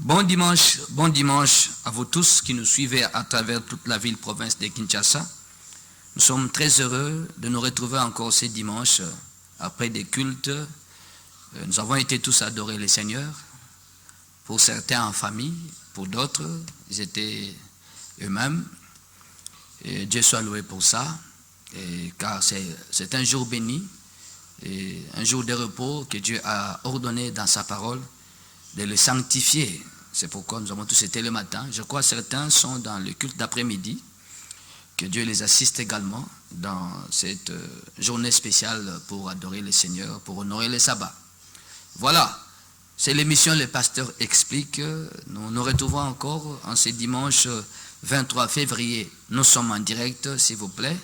Bon dimanche à vous tous qui nous suivez à travers toute la ville province de Kinshasa. Nous sommes très heureux de nous retrouver encore ce dimanche après des cultes. Nous avons été tous adorer le Seigneur. Pour certains en famille, pour d'autres, ils étaient eux-mêmes. Et Dieu soit loué pour ça, car c'est un jour béni, et un jour de repos que Dieu a ordonné dans sa parole de le sanctifier. C'est pourquoi nous avons tous été le matin. Je crois que certains sont dans le culte d'après-midi. Que Dieu les assiste également dans cette journée spéciale pour adorer le Seigneur, pour honorer le sabbat. Voilà, c'est l'émission Le Pasteur Explique. Nous nous retrouvons encore en ce dimanche 23 février. Nous sommes en direct, s'il vous plaît.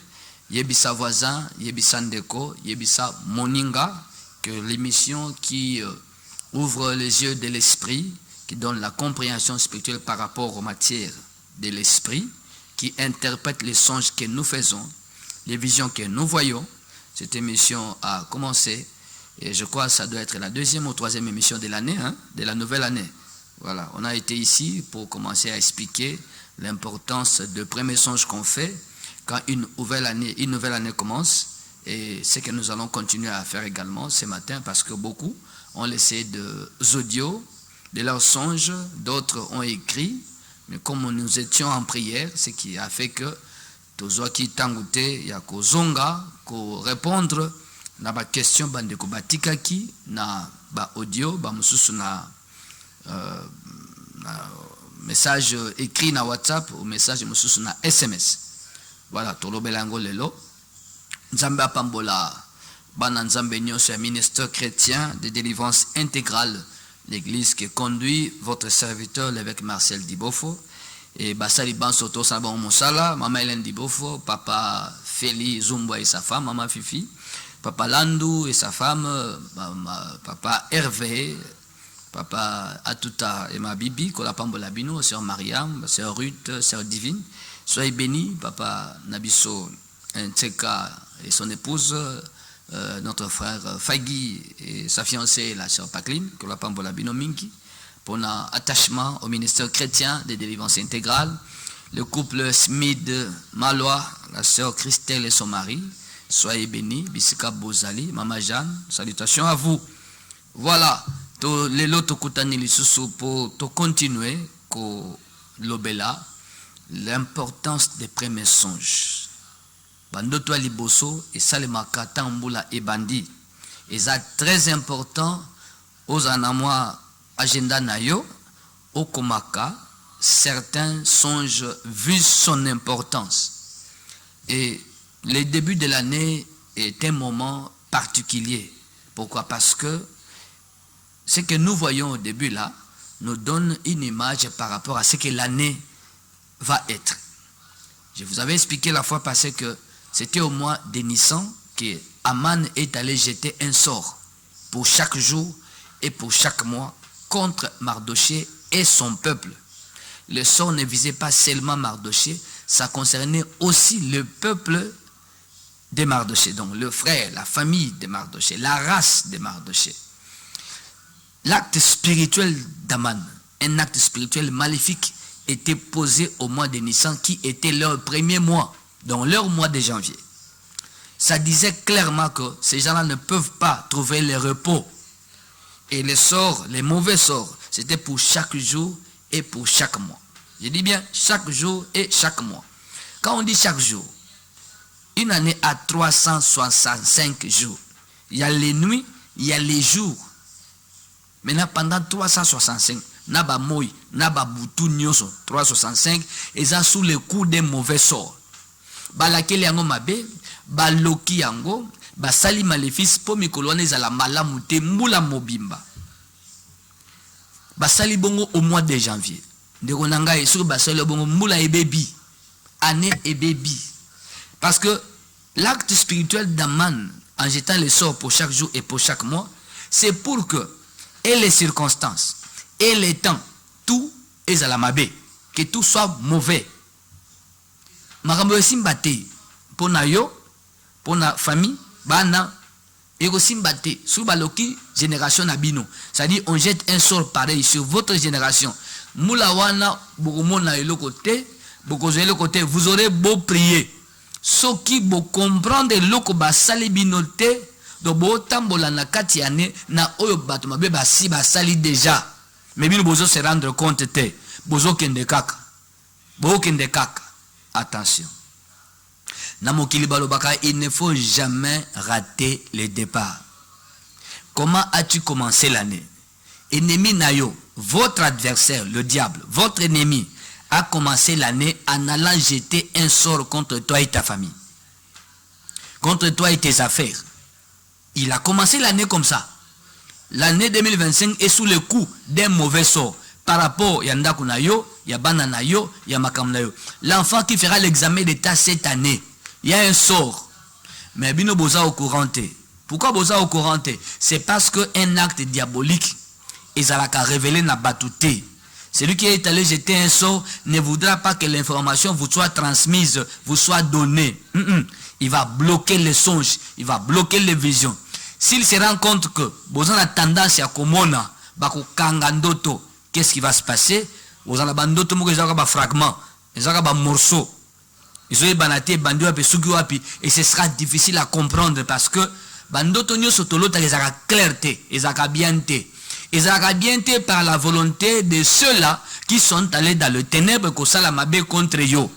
Yebisa voisin, Yebisa Ndeko, Yebisa Moninga, que l'émission qui ouvre les yeux de l'esprit, qui donne la compréhension spirituelle par rapport aux matières de l'esprit, qui interprète les songes que nous faisons, les visions que nous voyons. Cette émission a commencé, et je crois que ça doit être la deuxième ou troisième émission de l'année, de la nouvelle année. Voilà, on a été ici pour commencer à expliquer l'importance des premiers songes qu'on fait quand une nouvelle année commence, et ce que nous allons continuer à faire également ce matin, parce que beaucoup ont laissé des audios de leurs songes, d'autres ont écrit, mais comme nous étions en prière, ce qui a fait que Tozoaki Tangute, Yakozonga, ko répondre na ba question bandeko batikaki na ba audio, ba mususu na message écrit na WhatsApp ou message mususu na SMS. Voilà, tolobelango lelo. Nzambe apambola bana nzambe nyonso ya ministère chrétien de délivrance intégrale, l'église qui conduit votre serviteur l'évêque Marcel Dibofo, et Basali Bansoto Sabon Moussala, Maman Hélène Dibofo, Papa Feli Zumba et sa femme, Maman Fifi, Papa Landou et sa femme, Papa Hervé, Papa Atuta et ma Bibi, Kolapambola Bino, Sœur Mariam, Sœur Ruth, Sœur Divine. Soyez bénis, Papa Nabiso Ntseka et son épouse, notre frère Fagui et sa fiancée, la sœur Pacline, Kolapambola Bino Minki, pour notre attachement au ministère chrétien de délivrance intégrale, le couple Smith Malois, la sœur Christelle et son mari. Soyez bénis, Bisika Bozali, Maman Jeanne, salutations à vous. Voilà, les lots kutani lisusu pour continuer ko lobela l'importance des premiers songes. Bandoto liboso et salemaka tambula et bandi. Et ça très important aux anamwa agenda nayo au komaka certains songes vu son importance. Et le début de l'année est un moment particulier. Pourquoi? Parce que ce que nous voyons au début là nous donne une image par rapport à ce que l'année va être. Je vous avais expliqué la fois passée que c'était au mois de Nissan que Aman est allé jeter un sort pour chaque jour et pour chaque mois contre Mardoché et son peuple. Le sort ne visait pas seulement Mardoché, ça concernait aussi le peuple de Mardoché, donc le frère, la famille de Mardoché, la race de Mardoché. L'acte spirituel d'Aman, un acte spirituel maléfique, était posé au mois de Nissan qui était leur premier mois, donc leur mois de janvier. Ça disait clairement que ces gens-là ne peuvent pas trouver le repos. Et les sorts, les mauvais sorts, c'était pour chaque jour et pour chaque mois. Je dis bien chaque jour et chaque mois. Quand on dit chaque jour, une année a 365 jours. Il y a les nuits, il y a les jours. Maintenant, pendant 365, Naba Moi, Naba Boutou Nyoso, 365, ils sont sous le coup des mauvais sorts. Balakeli yango mabe, baloki yango, basali maléfice po mikolone za la malamute mbula mobimba. Basali bongo au mois de janvier. Ndeko nanga sur basali bongo mbula ebebi, année ebebi. Parce que l'acte spirituel d'Aman, en jetant les sorts pour chaque jour et pour chaque mois, c'est pour que, et les circonstances, et les temps, tout est à la mabé, que tout soit mauvais. Marambo simbate, pour na yo, pour na famille, bana, Et aussi mbate, sous baloki, génération nabino. C'est-à-dire, on jette un sort pareil sur votre génération. Moulawana, bokumona et le côté, le côté, vous aurez beau prier. Ceux qui vont comprendre le basali binote, de beau tambola na katiane, na oyo batuma beba si basali déjà. Mais bino bozo se rendre compte te, bozo kende kaka. Bozo kende kaka. Attention. Namokili balobaka, il ne faut jamais rater le départ. Comment as-tu commencé l'année? Ennemi Nayo, votre adversaire, le diable, votre ennemi, a commencé l'année en allant jeter un sort contre toi et ta famille. Contre toi et tes affaires. Il a commencé l'année comme ça. L'année 2025 est sous le coup d'un mauvais sort. Par rapport à Yandaku Nayo, Yabana Nayo, Yamakam Nayo. L'enfant qui fera l'examen d'État cette année, il y a un sort. Mais Bino Boza au courant. Pourquoi Boza au courant? C'est parce qu'un acte diabolique, ils ont révélé na batouté. Celui qui est allé jeter un sort ne voudra pas que l'information vous soit transmise, vous soit donnée. Il va bloquer les songes, il va bloquer les visions. S'il se rend compte que Boza a tendance à komona, bako kangandoto, qu'est-ce qui va se passer? Boza na bandoto moko ezaka ba fragment, ezaka ba morceau. Et ce sera difficile à comprendre parce que bandoto nyoso tolota ezaka clarté, ezaka bienté. Ezaka bienté par la volonté de ceux-là qui sont allés dans le ténèbre kosalamabe contre yo.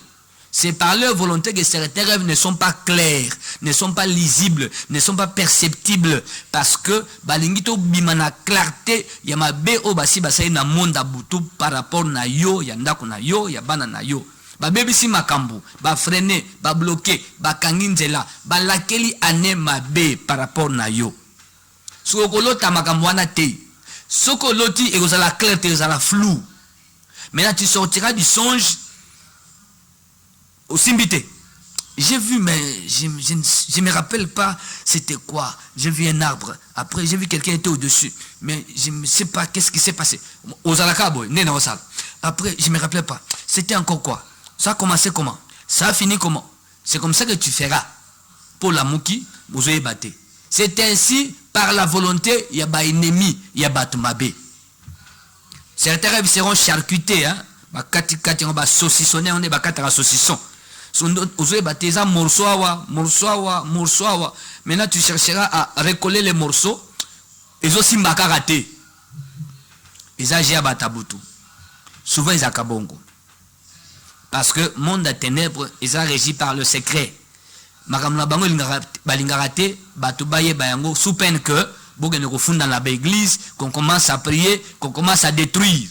C'est par leur volonté que certains rêves ne sont pas clairs, ne sont pas lisibles, ne sont pas perceptibles. Parce que balingito bimana clarté, yamabe o basi basai na monda butu par rapport na yo, yandako na yo, yabana na yo. Ba bebisi makambu, ba freiner, ba bloquer, ba kanginzela, ba lakeli ane mabe par rapport na yo. Sokolota makambu wana te. Sokoloti et vous allez la clarté, vous allez la flou. Maintenant tu sortiras du songe au simbité. J'ai vu, mais je ne me rappelle pas c'était quoi. J'ai vu un arbre. Après, j'ai vu quelqu'un était au-dessus. Mais je ne sais pas qu'est-ce qui s'est passé. Après, je ne me rappelle pas. C'était encore quoi? Ça a commencé comment? Ça a fini comment? C'est comme ça que tu feras. Pour la mouki, vous avez battu. C'est ainsi, par la volonté, il y a des ennemis, il y a des mabé. Certains rêves seront charcutés. Hein? On va saucissonner, on est saucisson. Vous avez battu ça, morceau. Maintenant, tu chercheras à recoller les morceaux. Ils ont aussi raté. Ils ont batabutu. Souvent, ils ont kabongo. Parce que monde de ténèbres, ils sont régis par le secret. Makamna bango balingaraté, batubaye bayango, sous peine que, bogen refund dans la église, qu'on commence à prier, qu'on commence à détruire.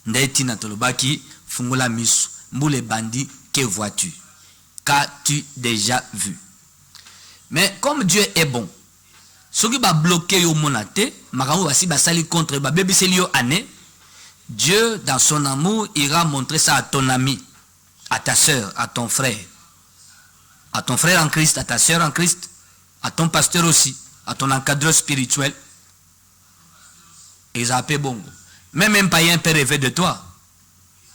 Ndeti na tolobaki, fungula misu, mboule bandit, que vois-tu? Qu'as-tu déjà vu? Mais comme Dieu est bon, ce qui va bloquer au monate, makambo basi basali contre ba bébé selio année, Dieu, dans son amour, ira montrer ça à ton ami, à ta soeur, à ton frère en Christ, à ta soeur en Christ, à ton pasteur aussi, à ton encadreur spirituel. Et ça a fait bon. Même un païen peut rêver de toi.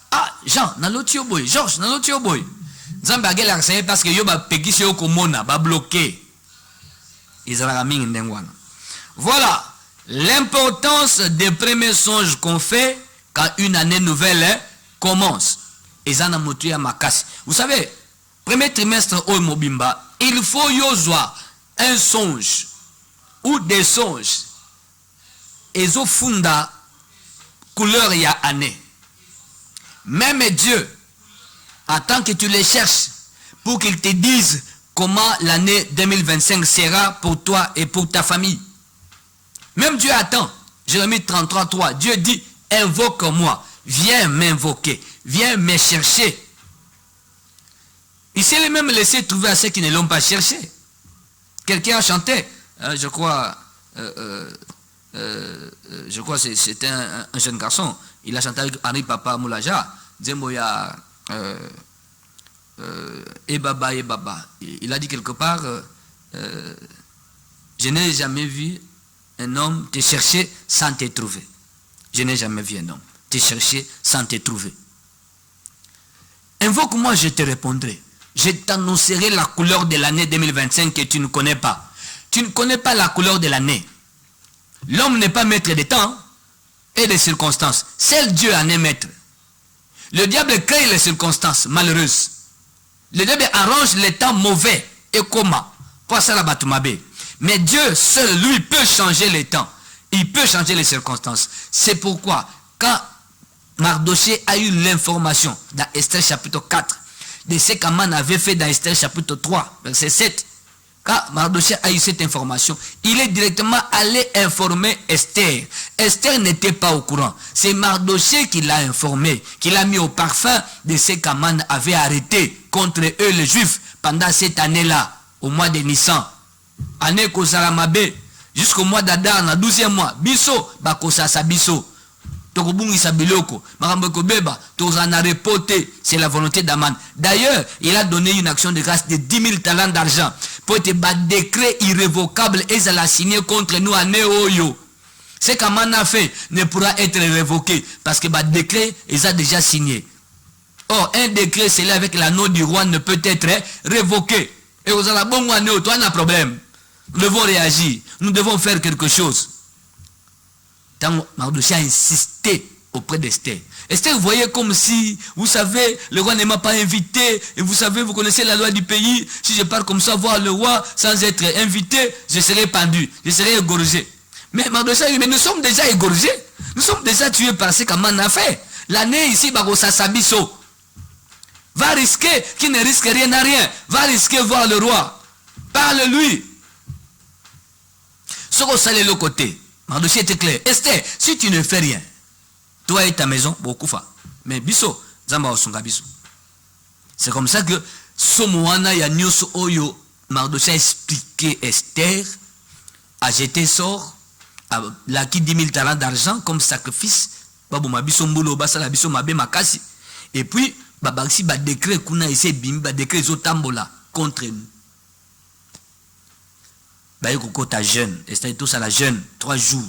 Ah, Jean, nalotio boy, Georges, nalotio boy. Zambagé l'accès parce que yo ba pekisi yo komona, ba bloqué. Voilà l'importance des premiers songes qu'on fait quand une année nouvelle commence. Vous savez, premier trimestre au Mobimba, il faut yozwa un songe ou des songes. Et zo funda couleur ya année. Même Dieu, attend que tu les cherches pour qu'ils te disent comment l'année 2025 sera pour toi et pour ta famille. Même Dieu attend. Jérémie 33:3. Dieu dit, invoque-moi, viens m'invoquer, viens me chercher. Il s'est même laissé trouver à ceux qui ne l'ont pas cherché. Quelqu'un a chanté, je crois c'était un jeune garçon. Il a chanté avec Henri Papa Moulaja. Zemboya et Baba. Il a dit quelque part, je n'ai jamais vu un homme te chercher sans te trouver. Je n'ai jamais vu un homme te chercher sans te trouver. Invoque-moi, je te répondrai. je t'annoncerai la couleur de l'année 2025 que tu ne connais pas. Tu ne connais pas la couleur de l'année. L'homme n'est pas maître des temps et des circonstances. Seul Dieu en est maître. Le diable crée les circonstances malheureuses. Le diable arrange les temps mauvais et comment. Pour ça la batumabé. Mais Dieu seul, lui, peut changer les temps. Il peut changer les circonstances. C'est pourquoi, quand Mardoché a eu l'information dans Esther chapitre 4, de ce qu'Aman avait fait dans Esther chapitre 3, verset 7, quand Mardoché a eu cette information, il est directement allé informer Esther. Esther n'était pas au courant. C'est Mardoché qui l'a informé, qui l'a mis au parfum de ce qu'Aman avait arrêté contre eux les Juifs pendant cette année-là, au mois de Nissan. Année Kosaramabé, jusqu'au mois d'Adar, dans 12e mois, Biso, Bakosasa Biso. C'est la volonté d'Aman. D'ailleurs, il a donné une action de grâce de 10 000 talents d'argent pour être décret irrévocable et ça l'a signé contre nous à Néoyo. Ce qu'Aman a fait ne pourra être révoqué parce que le décret est déjà signé. Or, un décret scellé avec l'anneau du roi ne peut être révoqué. Et vous avez bon anneau, toi, on a un problème. Nous devons réagir. Nous devons faire quelque chose. Tant Mardoché a insisté auprès d'Esther. Esther, vous voyez comme si, vous savez, le roi ne m'a pas invité, et vous savez, vous connaissez la loi du pays, si je pars comme ça voir le roi sans être invité, je serai pendu, je serai égorgé. Mais Mardoché a dit, mais nous sommes déjà égorgés, nous sommes déjà tués par ce qu'Aman a fait. L'année ici, Bagosa Sabiso va risquer, qui ne risque rien à rien, va risquer voir le roi. Parle-lui. Ce qu'on sait de l'autre côté. Mardoché était clair. Esther, si tu ne fais rien, toi et ta maison, beaucoup fa. Mais biso, zamba osunga biso. C'est comme ça que Somoana ya nyoso oyo, Mardoché a expliqué Esther, a jeté sort, a laki 10 000 talents d'argent comme sacrifice, babu mabiso mbulo basala biso mabe makasi. Et puis, babaxi ba décret kuna essaie bim, ba décret zotambola contre nous. Ta jeune, Esther tous à la jeune, 3 jours,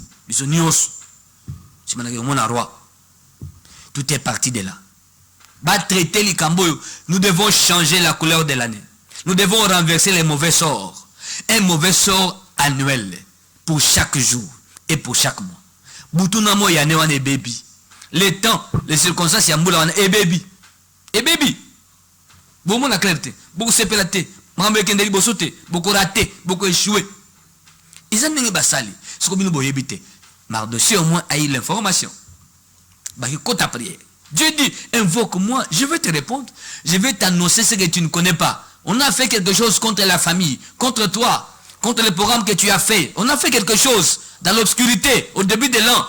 tout est parti de là. Traiter les camboyo, nous devons changer la couleur de l'année. Nous devons renverser les mauvais sorts. Un mauvais sort annuel pour chaque jour et pour chaque mois. Boutunamo yane wane baby. Les temps, les circonstances yamboula wane et baby. Et baby. Beaucoup na clarté, beaucoup sepelaté, mambe kendeli bosote, beaucoup raté, beaucoup échoué. Ils ont dit basali, ce que nous voyons éviter. Mardoché au moins a eu l'information. Dieu dit, invoque-moi, je vais te répondre, je vais t'annoncer ce que tu ne connais pas. On a fait quelque chose contre la famille, contre toi, contre le programme que tu as fait. On a fait quelque chose dans l'obscurité, au début de l'an.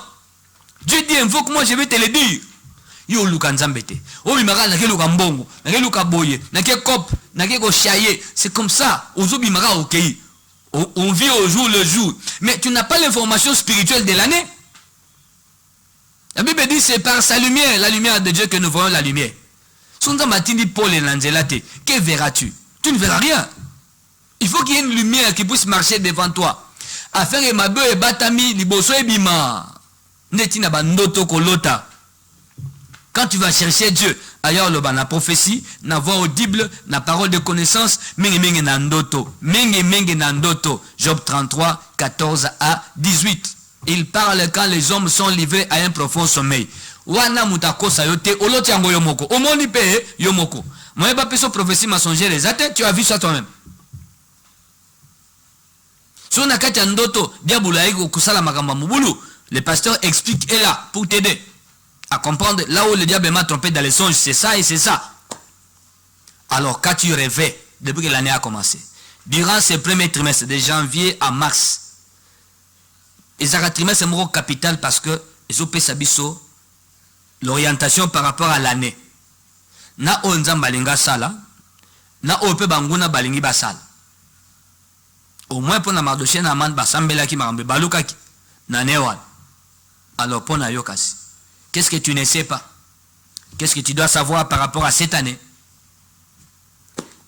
Dieu dit, invoque-moi, je vais te le dire. Yo luka nzambete. Oh bimaka na ke luka mbongo, na ke luka boye, na ke kop, na ke ko chaye. C'est comme ça. Ozo bimaka okei. On vit au jour le jour. Mais tu n'as pas l'information spirituelle de l'année. La Bible dit c'est par sa lumière, la lumière de Dieu, que nous voyons la lumière. Sonda matindi Paul et Lanzelate. Que verras-tu? Tu ne verras rien. Il faut qu'il y ait une lumière qui puisse marcher devant toi. Afin que ma beuh et batami liboso et bima. Netina bandoto kolota. Quand tu vas chercher Dieu, ailleurs le la prophétie, na voix audible, na parole de connaissance, mingi nandoto, mingi nandoto. Job 33, 14 à 18. Il parle quand les hommes sont livrés à un profond sommeil. Wana mutako sayote, oloti ango yomoko, omoni pe yomoko. Moi pas peso prophétie mensongère les athées, tu as vu ça toi-même. Si on a kati ndoto, diabula iko kusala makamba mubulu, le pasteur explique est là pour t'aider à comprendre là où le diable m'a trompé dans les songes, c'est ça et c'est ça. Alors quand tu rêvais, depuis que l'année a commencé, durant ces premiers trimestres, de janvier à mars, ils ont un trimestre capital parce que ils ont payé sabiso l'orientation par rapport à l'année. Na onzam balinga sala, na ope banguna balingi basala. Au moins pour na Mardoché na man basambela ki marambe baluka ki na newan. Alors pour na yokasi. Qu'est-ce que tu ne sais pas? Qu'est-ce que tu dois savoir par rapport à cette année?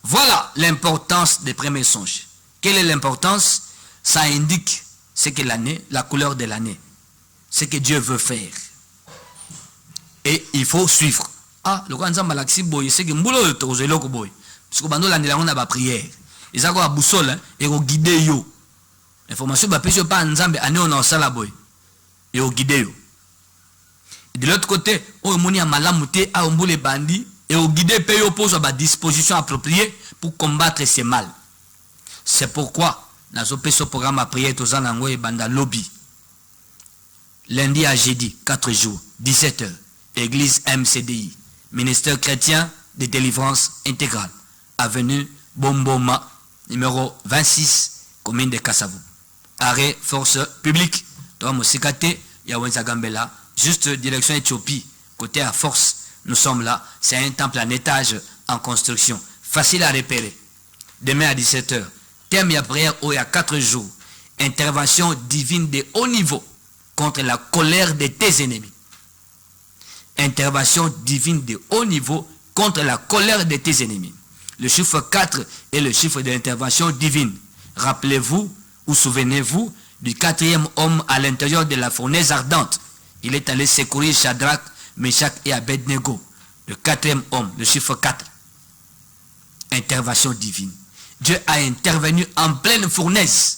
Voilà l'importance des premiers songes. Quelle est l'importance? Ça indique ce que l'année, la couleur de l'année, ce que Dieu veut faire. Et il faut suivre. Ah, le grand malaxi boy, c'est que mboulo tozelo ko boy. parce que bando landelango na ba prière ezako ba boussole et ko guider yo information ba pesi pas nzambe ane on a sala boy et au guider yo. De l'autre côté on moni a malamuté a ombule bandi et au guider pe yo pose ba disposition appropriée pour combattre ces mal. C'est pourquoi nazo peso programme à prière to zanango e banda lobby. Lundi à jeudi 4 jours 17h église MCDI ministère chrétien de délivrance intégrale avenue Bomboma numéro 26 commune de Kassavou. Arrêt force publique Toa Mosikate Yawenza Gambela juste direction Éthiopie côté à force. Nous sommes là, c'est un temple en étage en construction, facile à repérer. Demain à 17h, thème et prière où il y a 4 jours, intervention divine de haut niveau contre la colère de tes ennemis. Intervention divine de haut niveau contre la colère de tes ennemis. Le chiffre 4 est le chiffre de l'intervention divine. Rappelez-vous ou souvenez-vous du 4e homme à l'intérieur de la fournaise ardente. Il est allé secourir Shadrach, Meshach et Abednego. Le 4e homme, le chiffre 4. Intervention divine. Dieu a intervenu en pleine fournaise.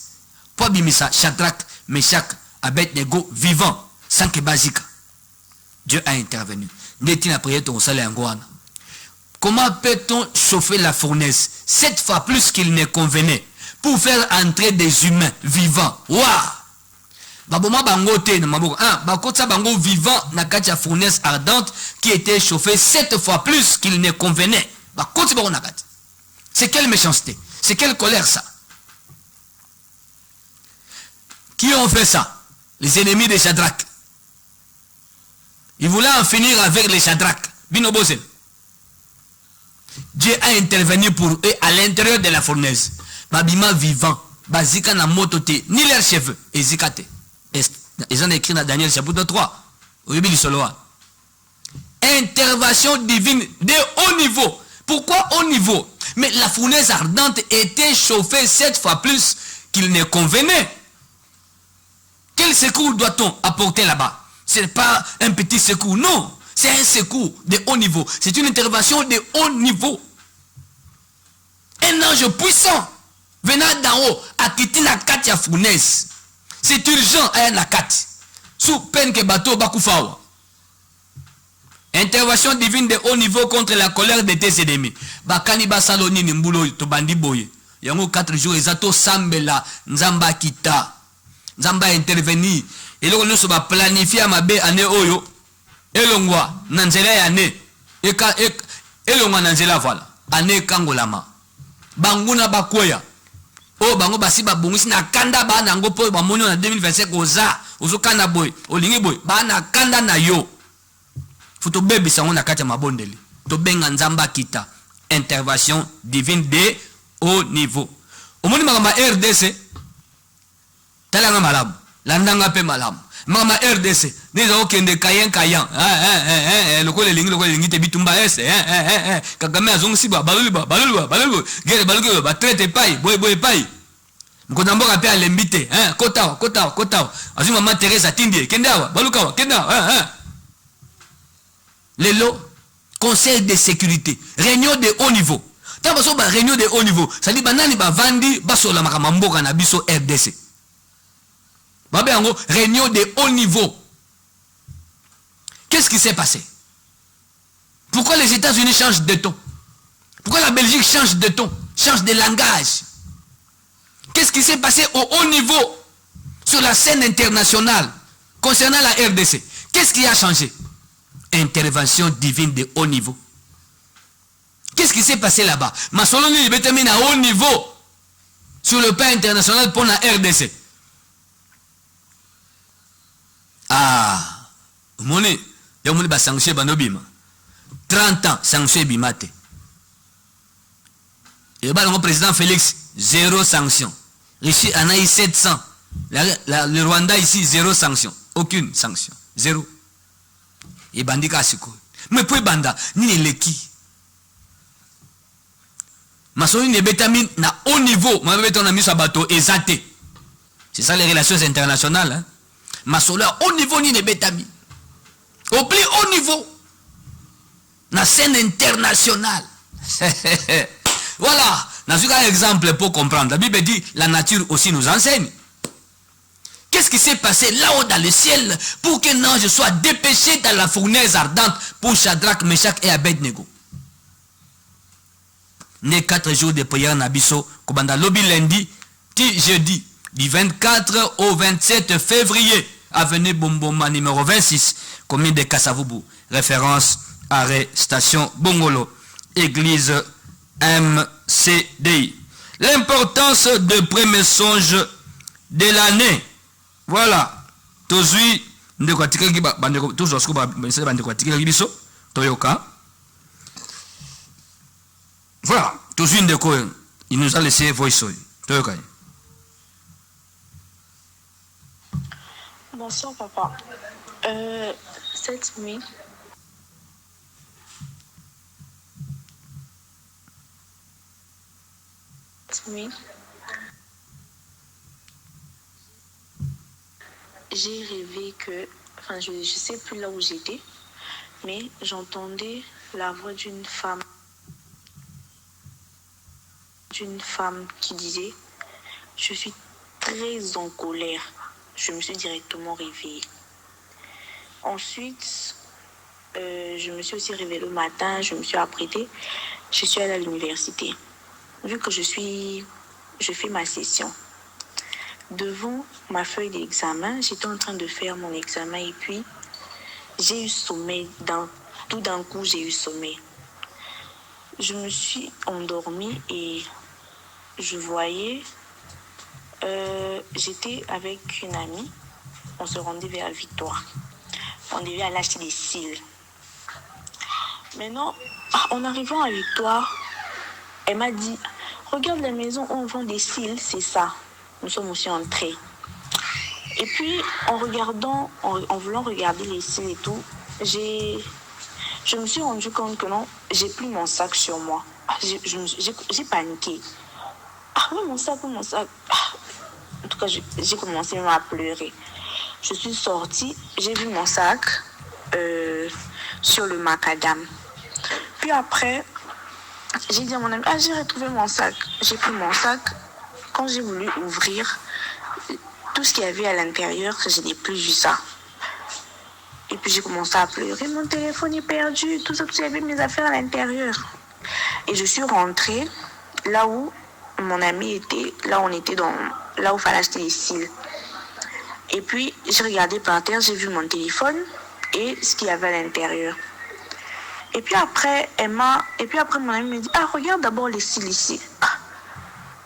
Pour bimisa Shadrach, Meshach, Abednego vivant, sans que basique. Dieu a intervenu. Comment peut-on chauffer la fournaise 7 fois plus qu'il ne convenait pour faire entrer des humains vivants? Waouh! Baboma bango te na maboko. Bakotsa bango vivant na katia fournaise ardente qui était chauffée 7 fois plus qu'il ne convenait. Bakotsi bango na kati. C'est quelle méchanceté? C'est quelle colère ça? Qui ont fait ça? Les ennemis de Shadrach. Ils voulaient en finir avec les Shadrach. Binobosel. Dieu a intervenu pour eux à l'intérieur de la fournaise. Babima vivant. Bazika na motote. Ni leurs cheveux. Ezikate. Ils ont écrit dans Daniel chapitre 3. Intervention divine de haut niveau. Pourquoi haut niveau? Mais la fournaise ardente était chauffée 7 fois plus qu'il ne convenait. Quel secours doit-on apporter là-bas? Ce n'est pas un petit secours, non. C'est un secours de haut niveau. C'est une intervention de haut niveau. Un ange puissant venant d'en haut a quitté la katia fournaise. C'est urgent à la kat. Sous peine que bateau bakoufawa. Intervention divine de haut niveau contre la colère de tes ennemis. Bakani basaloni nimbulo to bandi boye. Yango 4 jours ezato sambela nzamba kita. Nzamba intervenir. Et là on se va planifier mabe ane oyo. Elongwa nanzela ya ne. Elongwa nanzela voilà. Ane kangolama. Banguna bakweya. Oh bango basi babongisi na kanda ba nango po ba monyo na 2025 oza ozokana boy olingi boy ba na kanda na yo futo bebe sango na kati ya mabondeli to benga nzamba kita intervention divine de haut niveau omoni makama RDC talanga malamu landanga pe malamu makama RDC neza okende kayen lokole lingi te bitumba ese Kagame azongisi ba balulu gere balugo ba traite pai boy pai mkonamboka pe alembite kota azuma mama Teresa tindie kendawa balukawa kendawa lelo conseil de sécurité réunion de haut niveau tabaso ba réunion de haut niveau ça dit banani ba vandi basola makama mboka na biso RDC babe yango réunion de haut niveau. Qu'est-ce qui s'est passé? Pourquoi les États-Unis changent de ton? Pourquoi la Belgique change de ton? Change de langage? Qu'est-ce qui s'est passé au haut niveau sur la scène internationale concernant la RDC? Qu'est-ce qui a changé? Intervention divine de haut niveau. Qu'est-ce qui s'est passé là-bas? Masoloni Betamine à haut niveau sur le plan international pour la RDC. Moni, yamuni ba sanction banobima. 30 ans sanction bimate. Et le président Félix 0 sanction. Ici on a eu 700. Le Rwanda ici 0 sanction, aucune sanction, 0. Et bandika siko. Mais pour banda ni leki. Masoni ne betamine na haut niveau, ma beton a mis sa bateau exaté. C'est ça les relations internationales hein. Masolo au niveau ni ne betamine. Au plus haut niveau, la scène internationale. Voilà, dans un exemple pour comprendre. La Bible dit, la nature aussi nous enseigne. Qu'est-ce qui s'est passé là-haut dans le ciel pour qu'un ange soit dépêché dans la fournaise ardente pour Shadrach, Meshach et Abednego? Né 4 jours de prière Nabiso, Kobanda lobby lundi, jeudi, du 24 au 27 février, avenue Bomboma numéro 26, commune de Kassavubu, référence arrestation Bongolo, église MCDI. L'importance de premier songe de l'année. Voilà. Tozui, voilà. Tozui ndeko, il nous a laissé voice. Bonsoir papa. Cette nuit, j'ai rêvé que, enfin je ne sais plus là où j'étais, mais j'entendais la voix d'une femme qui disait « Je suis très en colère ». Je me suis directement réveillée. Ensuite, je me suis aussi réveillée le matin, je me suis apprêtée, je suis allée à l'université. Vu que je fais ma session. Devant ma feuille d'examen, j'étais en train de faire mon examen et puis j'ai eu sommeil. Tout d'un coup, j'ai eu sommeil. Je me suis endormie et je voyais, j'étais avec une amie, on se rendait vers Victoire. On devait aller acheter des cils. Maintenant, en arrivant à Victoire, elle m'a dit, regarde la maison où on vend des cils, c'est ça. Nous sommes aussi entrés. Et puis, en voulant regarder les cils et tout, je me suis rendu compte que non, j'ai plus mon sac sur moi. J'ai paniqué. Ah oui, mon sac. En tout cas, j'ai commencé même à pleurer. Je suis sortie, j'ai vu mon sac sur le macadam. Puis après, j'ai dit à mon ami, j'ai retrouvé mon sac. J'ai pris mon sac. Quand j'ai voulu ouvrir tout ce qu'il y avait à l'intérieur, je n'ai plus vu ça. Et puis j'ai commencé à pleurer. Mon téléphone est perdu, tout ça, il y avait mes affaires à l'intérieur. Et je suis rentrée là où mon ami était, là où il fallait acheter les cils. Et puis j'ai regardé par terre, j'ai vu mon téléphone et ce qu'il y avait à l'intérieur. Et puis après, mon ami me dit, regarde d'abord les cils ici.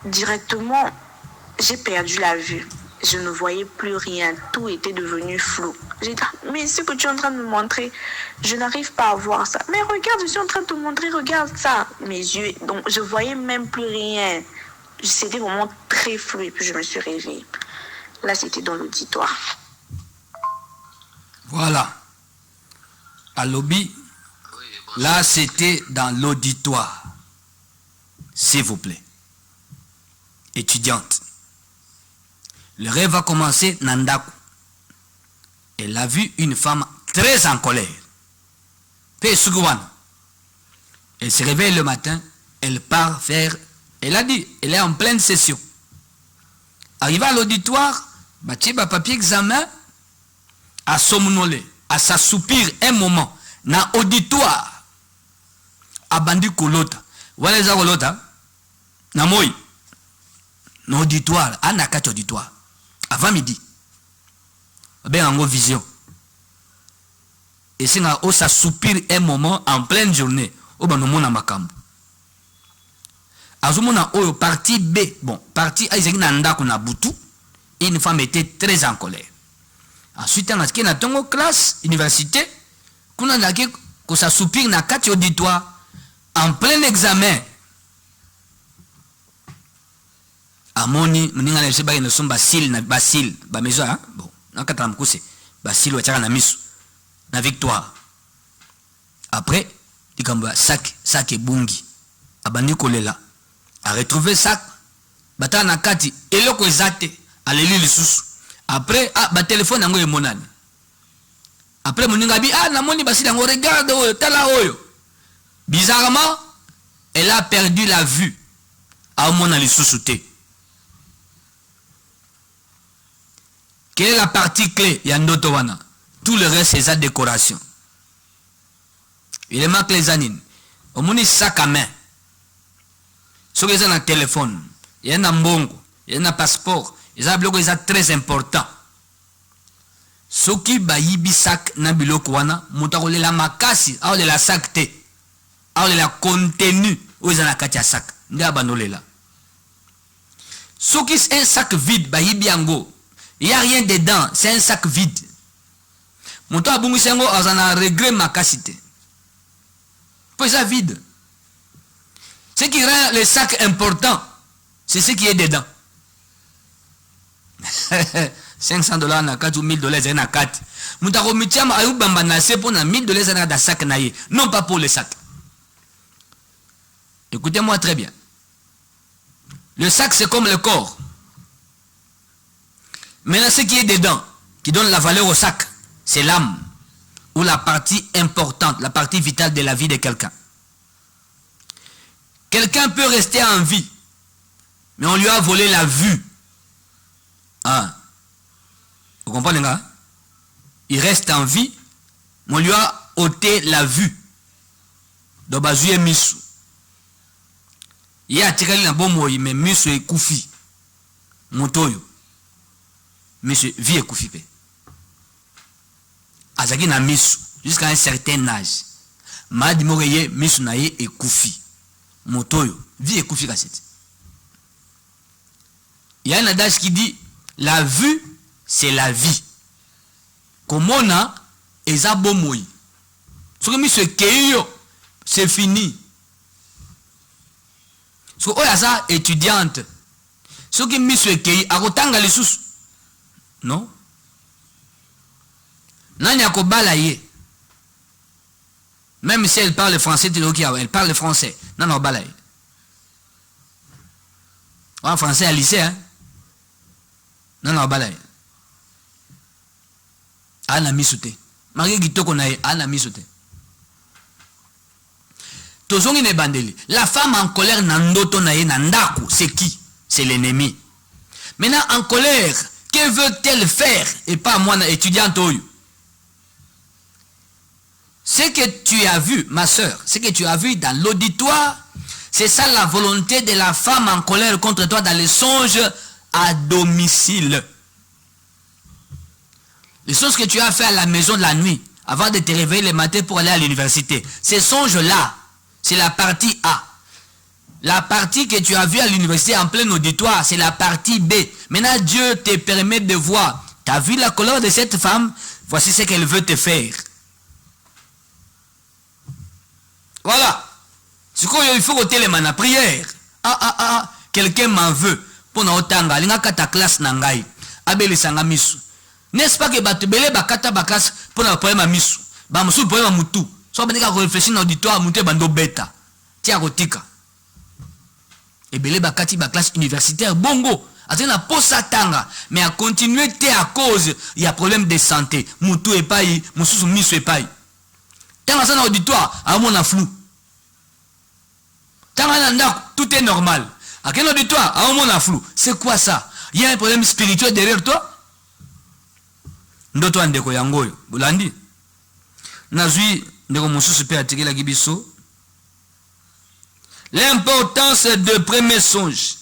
Directement, j'ai perdu la vue. Je ne voyais plus rien. Tout était devenu flou. J'ai dit, mais ce que tu es en train de me montrer, je n'arrive pas à voir ça. Mais regarde, je suis en train de te montrer, regarde ça. Mes yeux, donc je voyais même plus rien. C'était vraiment très flou et puis je me suis réveillée. Là, c'était dans l'auditoire. Voilà. À lobby, là, c'était dans l'auditoire. S'il vous plaît. Étudiante. Le rêve a commencé Nandaku. Elle a vu une femme très en colère. Elle se réveille le matin, elle part faire, elle a dit, elle est en pleine session. Arrivé à l'auditoire, papier examen, à somnolé, à s'assoupir un moment, dans l'auditoire, à bandi kolota. Voilà les kolota, na moi. Dans l'auditoire, à nakati auditoire, avant midi. Ben en vision. Et c'est là où ça soupire un moment en pleine journée. Au ban na makambo. Azumona oyo partie B. Bon, partie A izaki na ndako na butu. Et une femme était très en colère. Ensuite, on a dit na classe, université. Kuna ndaki ko ça soupire na kati auditoire en plein examen. Amoni mninga na seba ino somba sil na basil ba mezo hein bon nakata mkuse basil wa chaka na misu na Victoire. Après ikamba sac et bungi abandi kolela a retrouvé sac bata na kati eloko ezate aleli lisusu. Après ba téléphone yango emonani. Après moninga bi na moni basil yango regarde oyo tala oyo bizarrement elle a perdu la vue. À mon avis, sous-souté. Quelle est la partie clé? Yandoto wana. Tout le reste, c'est sa décoration. Il manque les anines. Au moins, sac à main. Ce qui est un téléphone, il y a un mbongo, il y a un passeport, il y a un bloc très important. Ce qui bayibi sac na biloko wana, mutakole la makasi, a la sac te, a la contenu, ou ils en a katia sac, nda banolela. Ce qui est un sac vide, bayibi ango, il n'y a rien dedans, c'est un sac vide. Mouta abungisengo azana regret makasi te. Puis ça vide. Ce qui rend le sac important, c'est ce qui est dedans. 500 dollars na 4 ou 1000 dollars na 4. Moutako mitiam ayubamba na se pour na 1000 dollars na da sac na ye. Non pas pour le sac. Écoutez-moi très bien. Le sac c'est comme le corps. Maintenant ce qui est dedans, qui donne la valeur au sac, c'est l'âme. Ou la partie importante, la partie vitale de la vie de quelqu'un. Quelqu'un peut rester en vie, mais on lui a volé la vue. Hein? Vous comprenez là? Il reste en vie, mais on lui a ôté la vue. Donc, bazu est misu. Il y a tiré la bombe, mais misu est koufi. Motoyo. Misu, vie est koufi. Azaki na misu, jusqu'à un certain âge. Madi moreye, misu na ye est koufi. Motoyo, vie est koufi cassette. Il y a un adage qui dit la vue c'est la vie. Comme on a ezabomoyi. Ce que monsieur Keio, c'est fini. Ce que oyaza étudiante. Ce que monsieur Keio akotanga les sous. Non? Nani akobala ye. Même si elle parle français, elle parle français. Non, non, balaye. En français à lycée, hein? Non, non, balaye. Ana misute. Marie Gitoko nae, ana misute. Tozongi ne bandeli. La femme en colère nandoto nae nandaku, c'est qui? C'est l'ennemi. Maintenant, en colère, que veut-elle faire? Et pas moi, étudiante oyo. Ce que tu as vu, ma soeur, ce que tu as vu dans l'auditoire, c'est ça la volonté de la femme en colère contre toi dans les songes à domicile. Les songes que tu as fait à la maison de la nuit, avant de te réveiller le matin pour aller à l'université. Ces songes-là, c'est la partie A. La partie que tu as vue à l'université en plein auditoire, c'est la partie B. Maintenant, Dieu te permet de voir. Tu as vu la colère de cette femme, voici ce qu'elle veut te faire. Voilà. Ce qu'il faut que tu la prière. Quelqu'un m'en veut. Pour na otanga, linga kata classe nangai. Abeli sanga misu. N'est-ce pas que batubele bakata bakas pour na problème misu. Ba musu problème mutu. So bandika ko réfléchir na auditoire mutu bando beta. Tia kotika. Ebele bakati ba classe universitaire bongo. Atena posa tanga, mais à continuer te à cause il y a problème de santé. Mutu epai, mususu misu epai. Tanga ça na auditoire, a mon flou. Tout est normal. À quel auditoire? À un moment flou. C'est quoi ça? Il y a un problème spirituel derrière toi? Ndoto andeko yangoyo. Bulandi. Nazui ndeko mususu pe atiki la gibiso. L'importance de premier songe.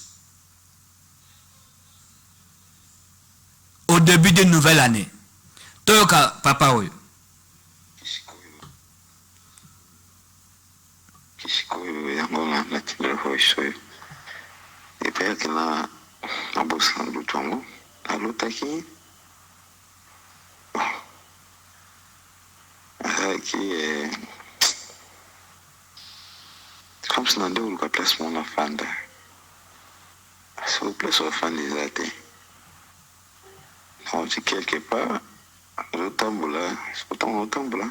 Au début d'une nouvelle année. Toyoka papa oyo. Kishikoyo yango na timelo hoishoyo. Epea kena abosa lutongo. Alotaki. Qui comme si on a eu le placement de la femme. S'il vous plaît, sur la femme des athées. On dit quelque part, le tamboula, c'est pas le tamboula.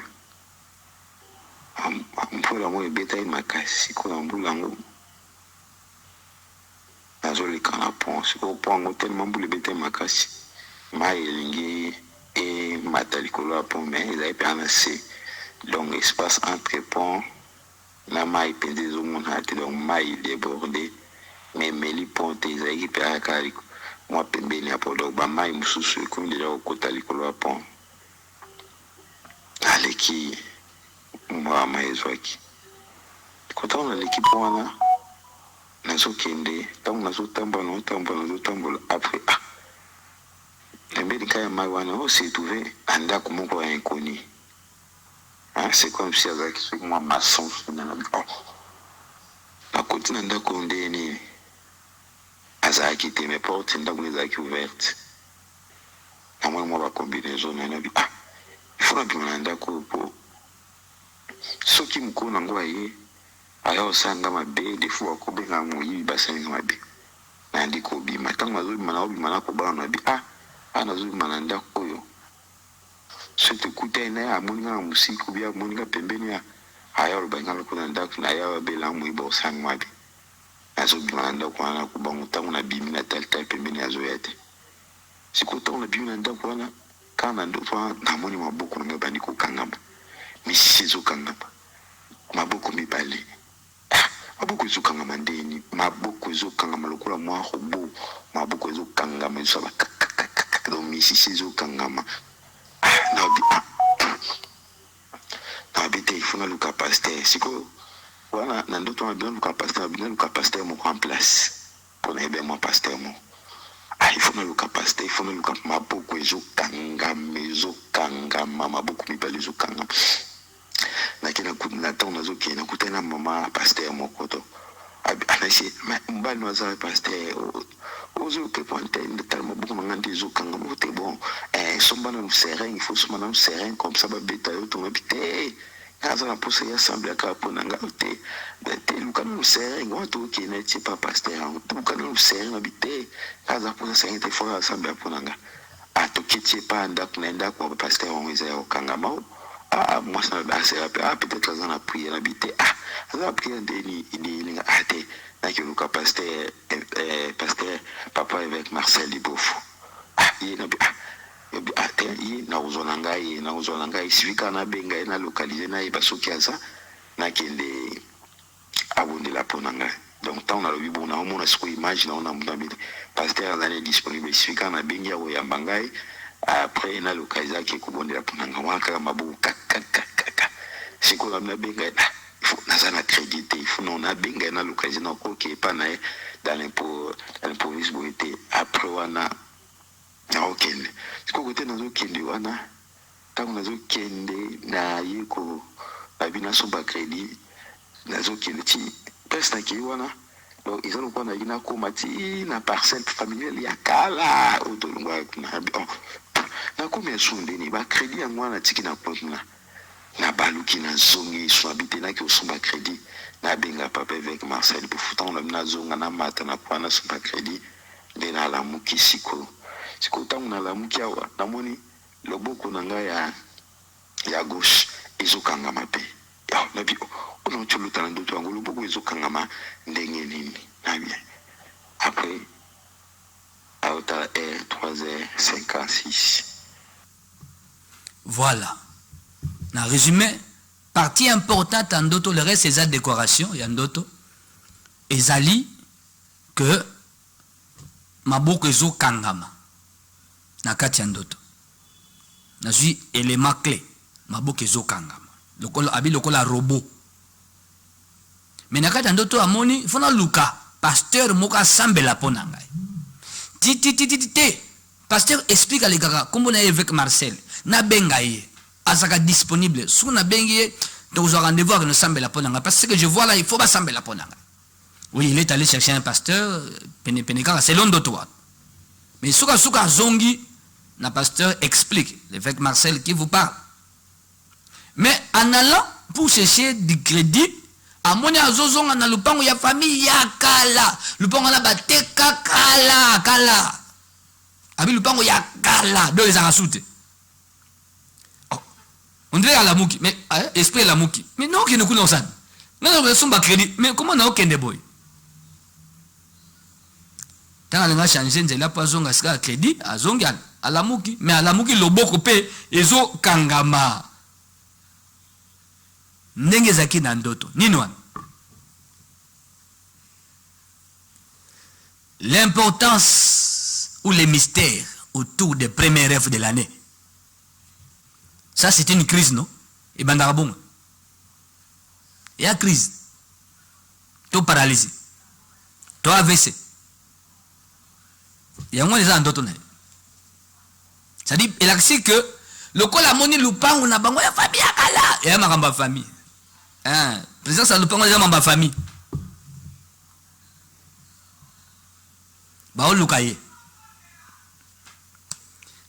On peut la moins bêta et ma casse, si on boule en haut. La jolie canapon, si on prend tellement boule bêta et ma casse. Ma élingue et ma talicolo à pont, mais il a été annoncé. Donc, espace entre pont, na mai penze ezomona te, donc mai débordé mais meli ponte ezalaki mpe aka mwa pembeni ya po, donc bamai mosusu ekomi deja kokota likolo ya pont. Aleki mwa mai ezwaki kota wana aleki mpo wana nazokende, ntango nazotambola après pembeni kaya mai wana s'est trouvé andako moko ya inconi. C'est comme si azalaki soki mwa maçon nakoti na ndako nde nini azalaki te, mais porte ndako nde ezalaki ouverte, namoni mwa bacombinaison nanabi ifo nabima na ndako po soki mokolo nango aye aya osanga mabe defo akobenga moyibi basalinga mabe nandi kobima, ntango nazobima naobima nakobana nabi nazobima na ndako oyo soki ekuta na ye amoninga na mosika obi amoninga pembeni ya aya olobangi lokola na ndako na ya babela moyibi osanga mabe nazobima na ndako wana nakobango, ntango nabimi na talitali pembeni azoya te. Sikoyo ntango nabimi na ndako wana kaka na ndoto wana namoni maboko na ngai bandi kokangama, misisi ezokangama, maboko mibale maboko ezokangama ndeni, maboko ezokangama lokola mwa robo, maboko ezokangama ezosala kakakakaka, donc misisi ezokangama. Nabi te ifo naluka paster. Sikoyo wana na ndoto wana bina luka paster moko en place mpona yebe mwa paster moko. Ifo naluka paster, ifo naluka maboko ezokangama, maboko mibale ezokangama. Nakena ntango nazokende nakutani na mama paster moko to anasi mobali no aza paster ozoke pointe tala maboko nanga nde ezokangama te, bon somba nanu serein, il faut somba nanu serein comme ça babeta yo tongabi te aza na mposa ya assemble ya kaka mpo na nga te luka nanu serein wana tokokende tie pa paster yango luka nanu serein nabi te aza mposa serein te fo assemble ya mpo na nga toke tie pa ndako na ndako ya paster yango eza ya kokangama mwasi na basera pe peut-être aza na prière na bi te aza na prière ndeni ilinga te nakoluka paster papa avec Marcel Libofu ye na bi te ye na ozona ngai sivika na benga ye na localiser na ye basoki aza nakende abondela mpo na ngai. Donc ntango nalobi bon naomona sikoyo image na ona mona paster azali disponible sivika na bengi ya koyamba ngai après na localiser ake kobondela mpo na ngai wana kaka maboko kakakakaka sikoyo na benga ifo naza na crédit te, ifo na benga na localiser na okoki epa na ye dans l'improvis boye te. Après wana naokende sikoyo kote nazokende wana ntango nazokende na ye ko babi nasomba crédit nazokende ti pese nakei wana, donc eza lokola nayi nakoma ti na parcelle familiale ya kala oyo tolongwaka nakomi esu ndeni bacrédit yango wana tiki na compte na baluki nazongi so abi te naki osomba crédit nabenga papa avec Marcel Libofu ntango nabi nazonga namata na po nasomba crédit nde nalamuki sikoyo ntango nalamuki awa namoni loboko na ngai ya gauche ezokangama mpe nabi ona tsholuta na ndoto yango loboko ezokangama ndenge nini nabi après aota 3h56. Voilà. En résumé, partie importante en ndoto, le reste c'est la décoration, il y a ndoto. Ezali que maboko ezo kangama. Nakati ya ndoto. Nazui élément clé. Maboko ezo kangama. Lokola robot. Mais nakati ya ndoto amoni, fona luka. Pasteur moka sambela pona ngai. Pasteur explique à l'égard comment on est avec Marcel. Na bengaye. Azaka disponible. Si on a bengaye, donc vous aurez rendez-vous avec nous sambela pona ngai. Parce que je vois là, il faut pas sambela pona ngai. Oui, il est allé chercher un pasteur. Penekara, c'est l'on de toi. Mais souka zongi, na pasteur explique. L'évêque Marcel qui vous parle. Mais en allant pour chercher du crédit, à mon azozonga na lupango ya famille ya kala. Lupango na bateka kala. Abi lupango ya kala. Deux les arasute. On dirait à la mouki. Mais esprit à la mouki. Mais non, qui ne connaît pas. Non, on somba crédit. Mais comment on a aucun boy? Tant on a changé, on a pas zonga ska crédit. A zonga à la mouki. Mais à la mouki le boko pe ezo kangama. Ndenge zaki na ndoto. Nini wana? l'importance ou les mystères autour des premiers rêves de l'année. Ça, c'est une crise, non? Et bandarabon. Il y a crise. Tout paralysé. Tout AVC. Il y a moins de gens d'autres. C'est-à-dire, il a dit que le col a moni lupin, on a bango la famille à Kala. Et il y a ma famille. Président, ça lupin, on a ma famille. Bah, on lukaye.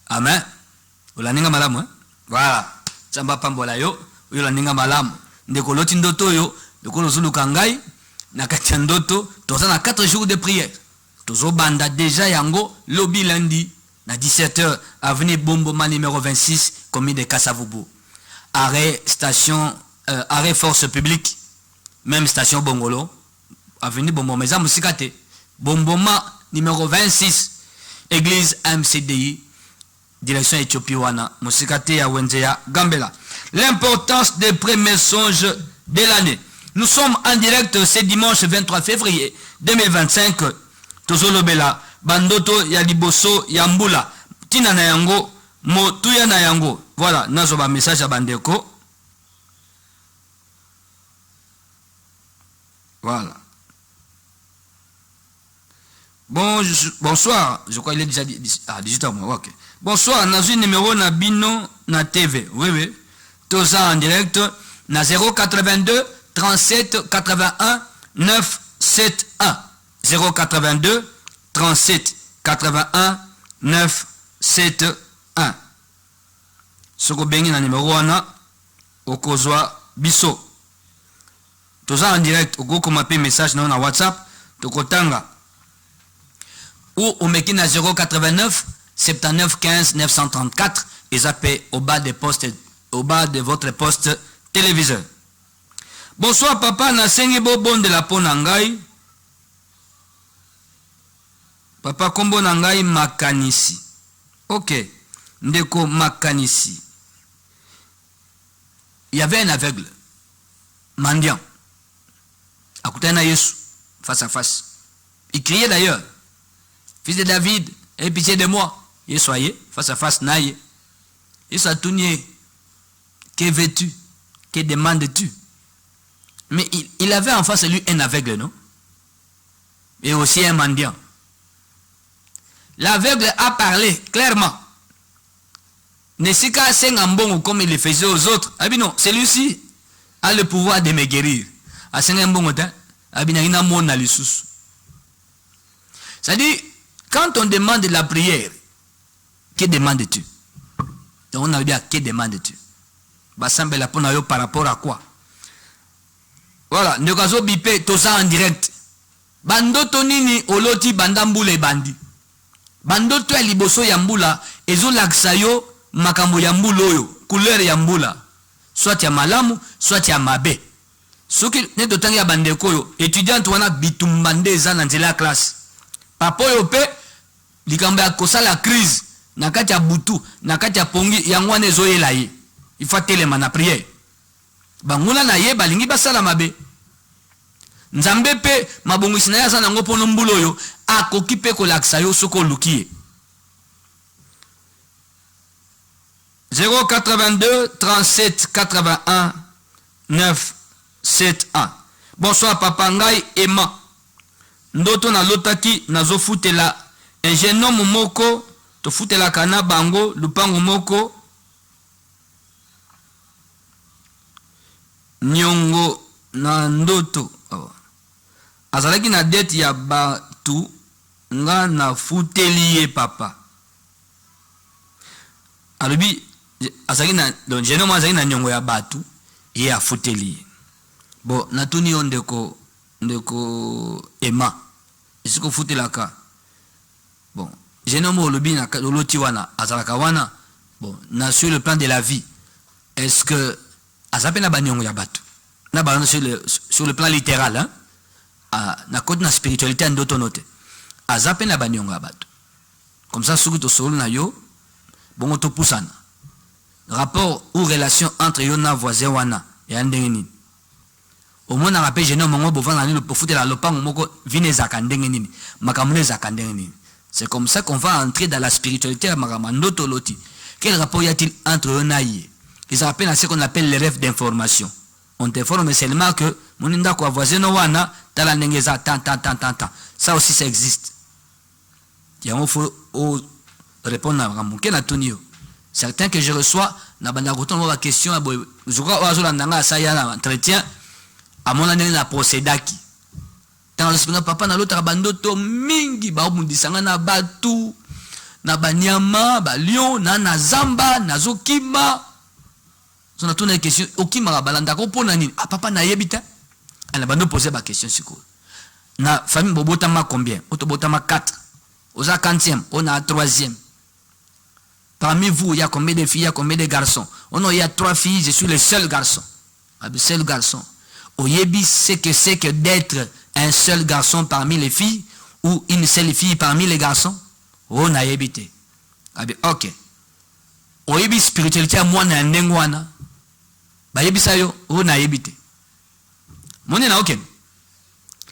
Amen. Ola ninga malamu, hein? Voilà. Chamba pambola yo, ola ninga malamu. Ndeko loti ndoto yo, ndeko lozulu kangai, na katia ndoto, toza na 4 jours de prière. Tozo banda déjà yango, lobby lundi, na 17h, avenue Bomboma numéro 26, commune de Kassavubu. Arrêt, station, arrêt force publique, même station Bongolo, avenue Bomboma, mais Musikate, Bomboma numéro 26, église MCDI, direction Éthiopie wana, Musikate ya Wenzea, Gambela. L'importance des premiers songes de l'année. Nous sommes en direct ce dimanche 23 février 2025. Tozolo Bela, Bandoto ya liboso ya mbula, tina na yango, motuya na yango. Voilà, nazoba message à Bandeko. Voilà. Bonsoir, je crois qu'il est déjà 18h. Ok. Bonsoir, nazu numéro na bino na TV. Oui, oui. Toza en direct na 082 37 81 971. 082 37 81 971. Soko bengi na numéro wana okozwa biso. Toza en direct okoko mape message na WhatsApp tokotanga. Ou au meki na 089 79 15 934 et zappé au bas des postes, au bas de votre poste téléviseur. Bonsoir papa, na sengi bon de la ponangai. Papa kombo nangai makanisi. Ok. Ndeko makanisi. Il y avait un aveugle. Mendiant. À côté de Yesu. Face à face. Il criait d'ailleurs. Fils de David, aie pitié de moi. Et soyez face à face naïe. Et ça tourne. Que veux-tu? Que demandes-tu? Mais il avait en face de lui un aveugle, non? Et aussi un mendiant. L'aveugle a parlé clairement. Nesika Sengambon comme il le faisait aux autres. Ah bien non, celui-ci a le pouvoir de me guérir. A Sengambon, Abinagina Mona Lissus. C'est-à-dire, quand on demande la prière, que demandes-tu? Donc on a dit, que demandes-tu? Basambe la ponayo par rapport à quoi? Voilà, Nyokazo Bipé, tout ça en direct. Bando Tonini, Oloti, Bandambule Bandi. Bando to liboso yambula, ezo laksayo, makambo yambulo yo, couleur yambula. Soit ya malamu, soit ya mabe. Soki ne dotangi ya bandeko yo, étudiante wana bitumbande za na nzela classe. Papo yo pe, likambe ya kosa la crise, nakati ya butu, nakati ya pongi, yangwane zo yela ye. Il faut telema na prière. Bangula na ye, balingi basala mabe. Nzambe pe, mabongisi na ya sana ngopono mbulo yo, akoki pe kolakisa yo soko lukie. 082 37 81 971. Bonsoir papa ngai Emma. Ndoto na lotaki nazo futela un jeune homme moko to futela kana bango lupango moko nyongo na ndoto. Azalaki na dette ya batu nga na futeli papa. Alobi azalaki na donc jeune moi azalaki na nyongo ya batu ye a futeli. Bon natuni ondeko ndeko Emma. Isiko futelaka. Bon jeune homme olobi na loti wana azalaka wana. Bon na sur le plan de la vie. Est-ce que azapena ba nyongo ya batu? Na ba sur le plan littéral hein? Na côté na spiritualité ndoto note azape na banyongo abatu comme ça soki to solo na yo bongo to pusana rapport ou relation entre yo na voisin wana ya ndenge nini au moins on rappelle jeune homme pour vendre le pour foutre la lopango moko vine zakandenge nini makamune zakandenge nini. C'est comme ça qu'on va entrer dans la spiritualité à Maramandoto Loti. Quel rapport y a-t-il entre eux et ils appellent à ce qu'on appelle les rêves d'information. On t'informe seulement que mon inda quoi voisin no wana talanengeza tant. Ça aussi ça existe. Il faut répondre à Ramuke na Tonio. Certains que je reçois na banda koton ma question je crois oazola ndanga ça y a un entretien à mon année na procédaki. Tant le papa na l'autre bandoto mingi ba mundisanga na batu na banyama ba lion na zamba na zokima. On a tourné une question okima balanda ko pona nini ah papa na yebita ana bando poser ba question siko na famille bobotama combien otobotama 4 oza 40e on a 3e parmi vous il y a combien de filles il y a combien de garçons il y a 3 filles je suis le seul garçon le seul garçon oyebi c'est que d'être un seul garçon parmi les filles ou une seule fille parmi les garçons on a yebité ok oyebi spiritualité moi na ndengwana ba yebisa yo on a yebité moni na ok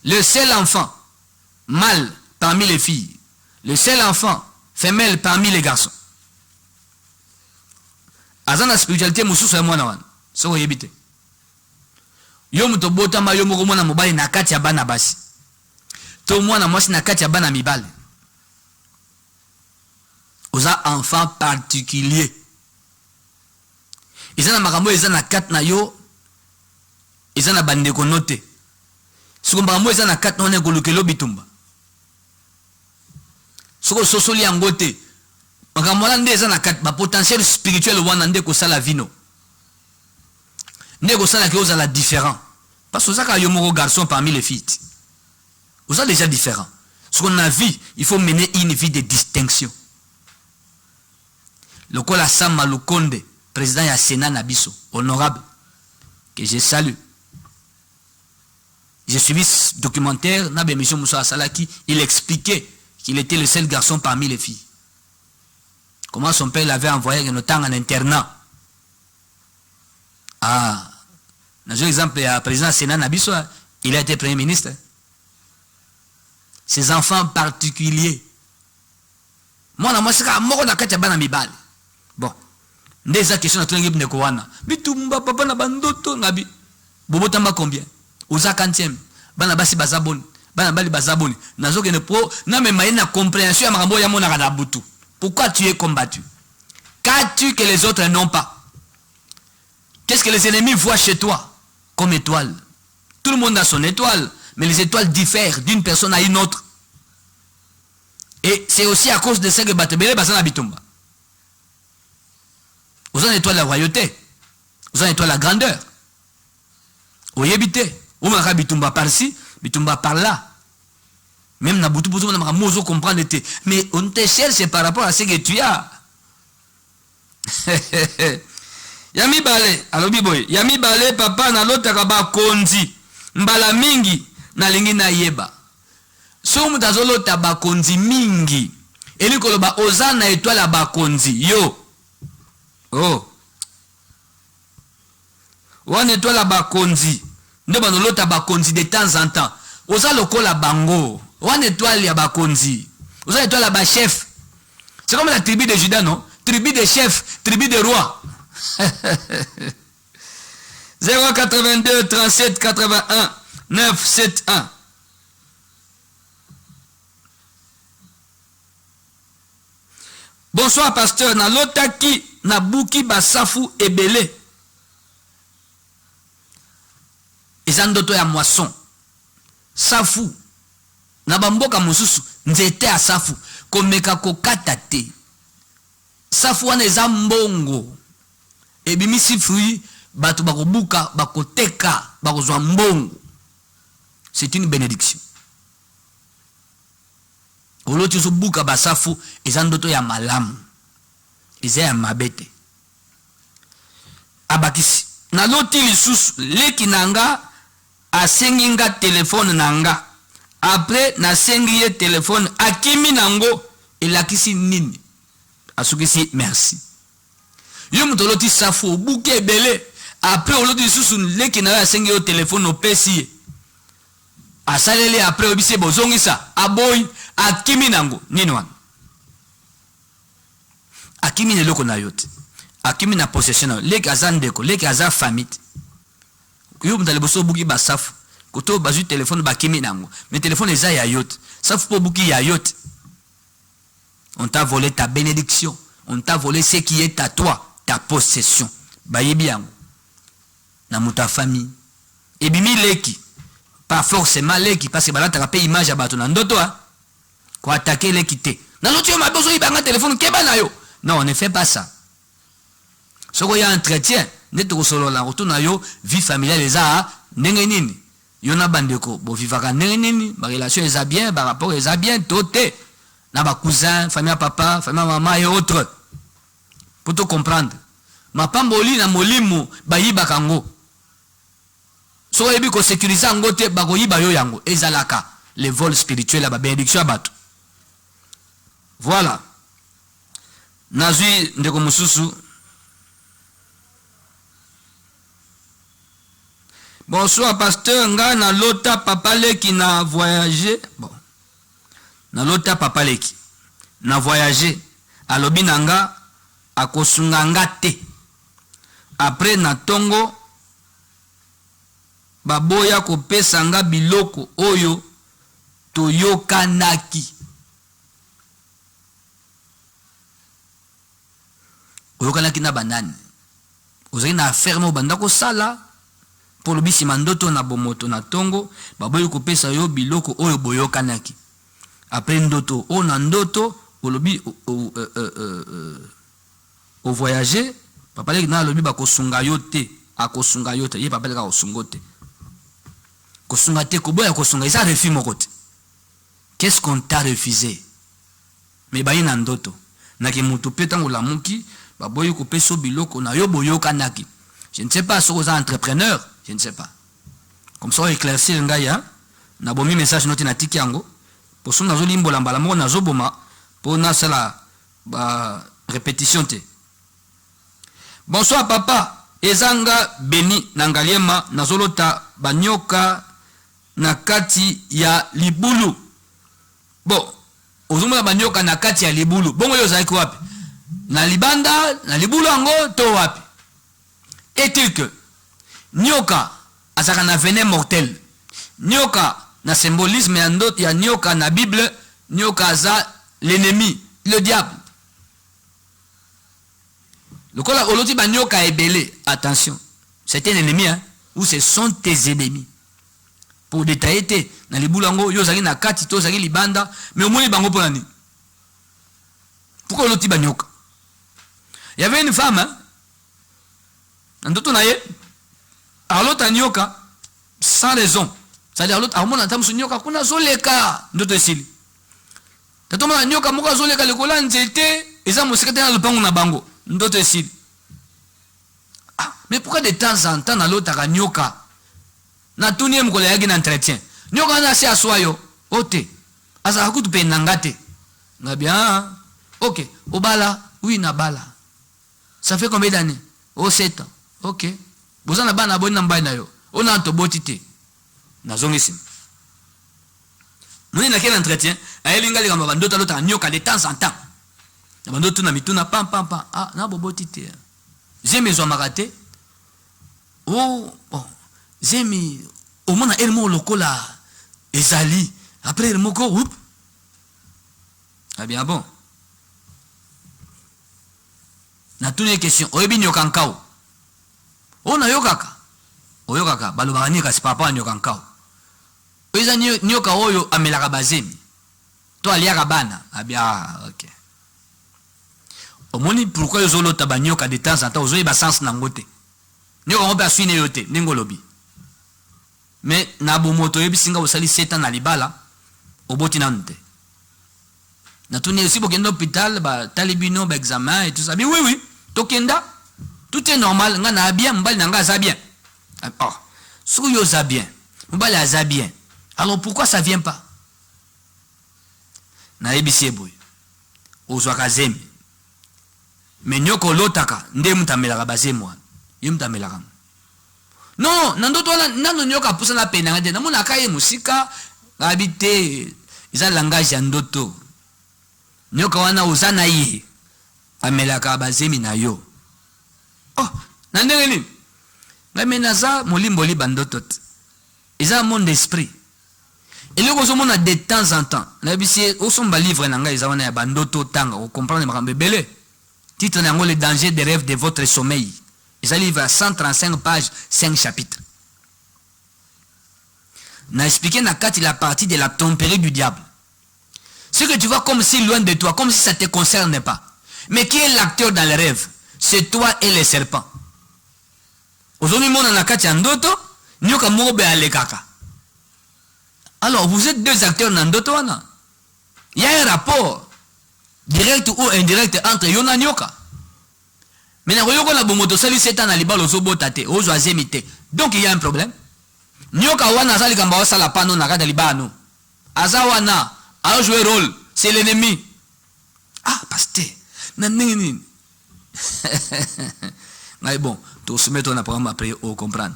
le seul enfant mâle parmi les filles le seul enfant femelle parmi les garçons azana spiritualité mususu ya mwana wana so yebité yo muto botama yo moko mwana mobali na kati ya bana basi to mwana mwasi na kati ya bana mibale oza enfant particulier izana makambo izana kat na yo izana bande ko note siko makambo izana kat na ko lukelo bitumba siko sosoli yangote makambo na ndeza na kat ba potentiel spirituel wana nde ko sala vino nde ko sala ke oza la différent parce que ça ka yo moko garçon parmi les filles oza déjà différent ce qu'on a vu il faut mener une vie de distinction le kola Sama Lukonde président ya Sénat Nabiso, honorable, que je salue. J'ai suivi ce documentaire, Nabe Mission Moussa Salaki, il expliquait qu'il était le seul garçon parmi les filles. Comment son père l'avait envoyé en temps en internat. Ah, dans un exemple, le président Sénat Nabiso, il a été premier ministre. Ses enfants particuliers. Moi, je suis bon. Ndeza question na tulingi bne kowana bitumba papa na bandoto ngabi bobotamba combien oza 40e bana basi bazaboni bana bali bazaboni nazoke ne pro na même na compréhension ya makambo ya mona kana butu pourquoi tu es combattu qu'as-tu que les autres n'ont pas qu'est-ce que les ennemis voient chez toi comme étoile tout le monde a son étoile mais les étoiles diffèrent d'une personne à une autre et c'est aussi à cause de ça que batebele basana bitumba. Vous en étoile la royauté. Vous en étoile la grandeur. Vous y habitez. Vous m'avez bitumba par-ci, bitumba par-là. Même na boutou boutou, on a mozo comprendre. Mais on te cherche par rapport à ce que tu as. Yami bale, alors biboy. Yami bale, papa na l'autre kaba konzi. Mbala mingi na lingi na yeba. So mutazolo taba konzi mingi. Eli koloba oza na étoile la ba konzi. Yo. Oh. One étoile la bakonzi. Ne banolota bakonzi de temps en temps. Oza lokola bango. One étoile ya bakonzi. Oza étoile la ba chef. C'est comme la tribu de Juda, non? Tribu de chef, tribu de roi. 082 37 81 971. Bonsoir pasteur, na lotaki na buki basafu ebele. Ezandoto ya moisson. Safu. Na bamboka mususu nzete ya safu komeka kokata te. Safu wana eza mbongo. Ebimisi fruit batu bakobuka bakoteka bakozwa mbongo. C'est une bénédiction. Oloti zubuka basafu ezandoto ya malamu. Eza ya mabete. Abakisi. Na loti lisusu leki nanga asengi nga telefone nanga. Après na sengi ye telefone akimi nango elakisi nini. Asukisi merci. Yo mutoloti safu buke ebele après oloti susu leki na ya senge au téléphone au pesi asalele après obise bozongisa aboy akimi nango nini wana akimi ne loko na yote akimi na possession leki azandeko leki aza famille yo mtale boso buki basafu koto bazu téléphone bakimi nango mais téléphone eza ya yote safu po buki ya yote. On t'a volé ta bénédiction, on t'a volé ce qui est à toi, ta possession. Bayebi yango na muta famille ebimi leki pas forcément leki parce que balata ka pe image ya bato na ndoto hein ko attaquer leki te na loti yo mabezo ibanga téléphone keba na yo. Non, on ne fait pas ça. Soko ya entretien neto ko solo la retourna yo vie familiale eza ndenge nini yo na bandeko bo vivaka ndenge nini ba relation eza bien ba rapport eza bien toté na ba cousin famille papa famille maman et autres pour te comprendre. Ma pamboli na molimo bayiba kango so ebi ko sécuriser ngo te bako yiba yo yango ezalaka les vols spirituels ba bénédiction abato. Voilà nazui ndeko mususu. Bonsoir pasteur nga na lota papa leki na voyager. Bon na lota papa leki na voyager alobi nanga akosunga nga te. Après na tongo baboya kopesa nga biloko oyo toyokanaki. Oyokanaki na banani ozali na ferme obanda kosala pour lobisi mandoto na bomoto na tongo baboya kopesa yo biloko oyo boyokanaki. Après ndoto o na ndoto olobi au voyager papa leki na lobi ba kosunga yo te akosunga yo te ye papa leki kosunga te kosunga te koboya kosunga isa refus moko te. Qu'est-ce qu'on t'a refusé mais bayi na ndoto na ke mutu pe tango la muki baboyi kopesa biloko na yo boyokanaki. Je ne sais pas si vous êtes entrepreneur, je ne sais pas comme ça éclaircir ngai hein na bomi message noti na tiki yango pour son nazo limbola mbala moko nazo boma pour na sala ba répétition te. Bonsoir papa ezanga beni nangaliema nazolota banyoka na kati ya libulu. Bon ozomona banyoka na kati ya libulu bongo yo zaki wapi na libanda na libulu yango to wapi. Est-il que nyoka azaka na venin mortel nyoka na symbolisme ya ndoto ya nyoka na Bible nyoka aza l'ennemi le diable. Le kola oloti ba nyoka ebele attention c'est un ennemi hein ou ce sont tes ennemis. Pour détailler te na libulango yo zaki na kati to zaki libanda mais omoni bango pona ni pourquoi oloti ba nyoka. Il y avait une femme hein ndoto na ye alota nyoka sans raison. C'est-à-dire l'autre amona tamu nyoka kuna zoleka ndoto esili tatoma nyoka moko zoleka lekola nzete eza mosekete na lupango na bango ndoto esili. Mais pourquoi de temps en temps na l'autre nyoka na tuni mkola yaki na entretien nyoka na si aswayo ote asa hakutu pe nangate na bien OK obala oui na bala ça fait combien d'années 7 ans OK bozana bana boni na mbai na yo ona to botite na zongisi moni na quel entretien ayelinga li kamba bandoto lota nyoka de temps en temps na bandoto na mituna pam pam pam ah na bobotite j'aime zo marate oh bon j'aime au mona elmo lokola ezali après el moko oup ah bien bon na tune question oyebi nyoka nkao ona yokaka oyokaka balobaka nika si papa nyoka nkao oza nyoka oyo amelaka bazemi to aliaka bana abia OK omoni pourquoi yo zolota ba nyoka de temps en temps ozoyi ba sens na ngote nyoka ngope aswine yo te ndingo lobi mais na bomoto yebi singa osali 7 ans na libala oboti na nte na tuni aussi bokendo hôpital ba talibino ba examen et tout ça. Mais oui tokenda tout est normal nga na bien mbali na nga za bien. Oh sou yo za bien mbali za bien alors pourquoi ça vient pas na ebisi boy ozwaka zemi mais nyoko lotaka nde mutamelaka bazemwa ye mutamelaka Non, nando toi nando nyoka poussa na pena ngade. Namuna kaye musika habité. Isa langage ya ndoto. Nyoka wana uzana ye. Amelaka bazemi na yo. Oh, nandenge ni. Ngamenaza molimboli bandotot. Isa monde d'esprit. Et le gozo mona de temps en temps. Na bisi o somba livre nanga isa wana ya bandoto tanga o comprendre makambe belé. Titre nango les dangers des rêves de votre sommeil. Isa livre à 135 pages, 5 chapitres. N'a expliqué na kati la partie de la tromperie du diable. Ce que tu vois comme si loin de toi, comme si ça ne te concerne pas. Mais qui est l'acteur dans les rêves? C'est toi et les serpents. Aujourd'hui, mon anakati andoto, nyoka mobe alekaka. Alors, vous êtes deux acteurs dans ndoto wana. Il y a un rapport direct ou indirect entre yona nyoka. Mais na koyoko na bomoto sali setan na libalo zobo tate, ozo azemite. Donc il y a un problème. Nyoka wana sali kamba wasala pano na kata libano. Aza wana a joué rôle, c'est l'ennemi. Ah, pasteur, nanini. Mais bon, tu soumettre un programme après au comprendre.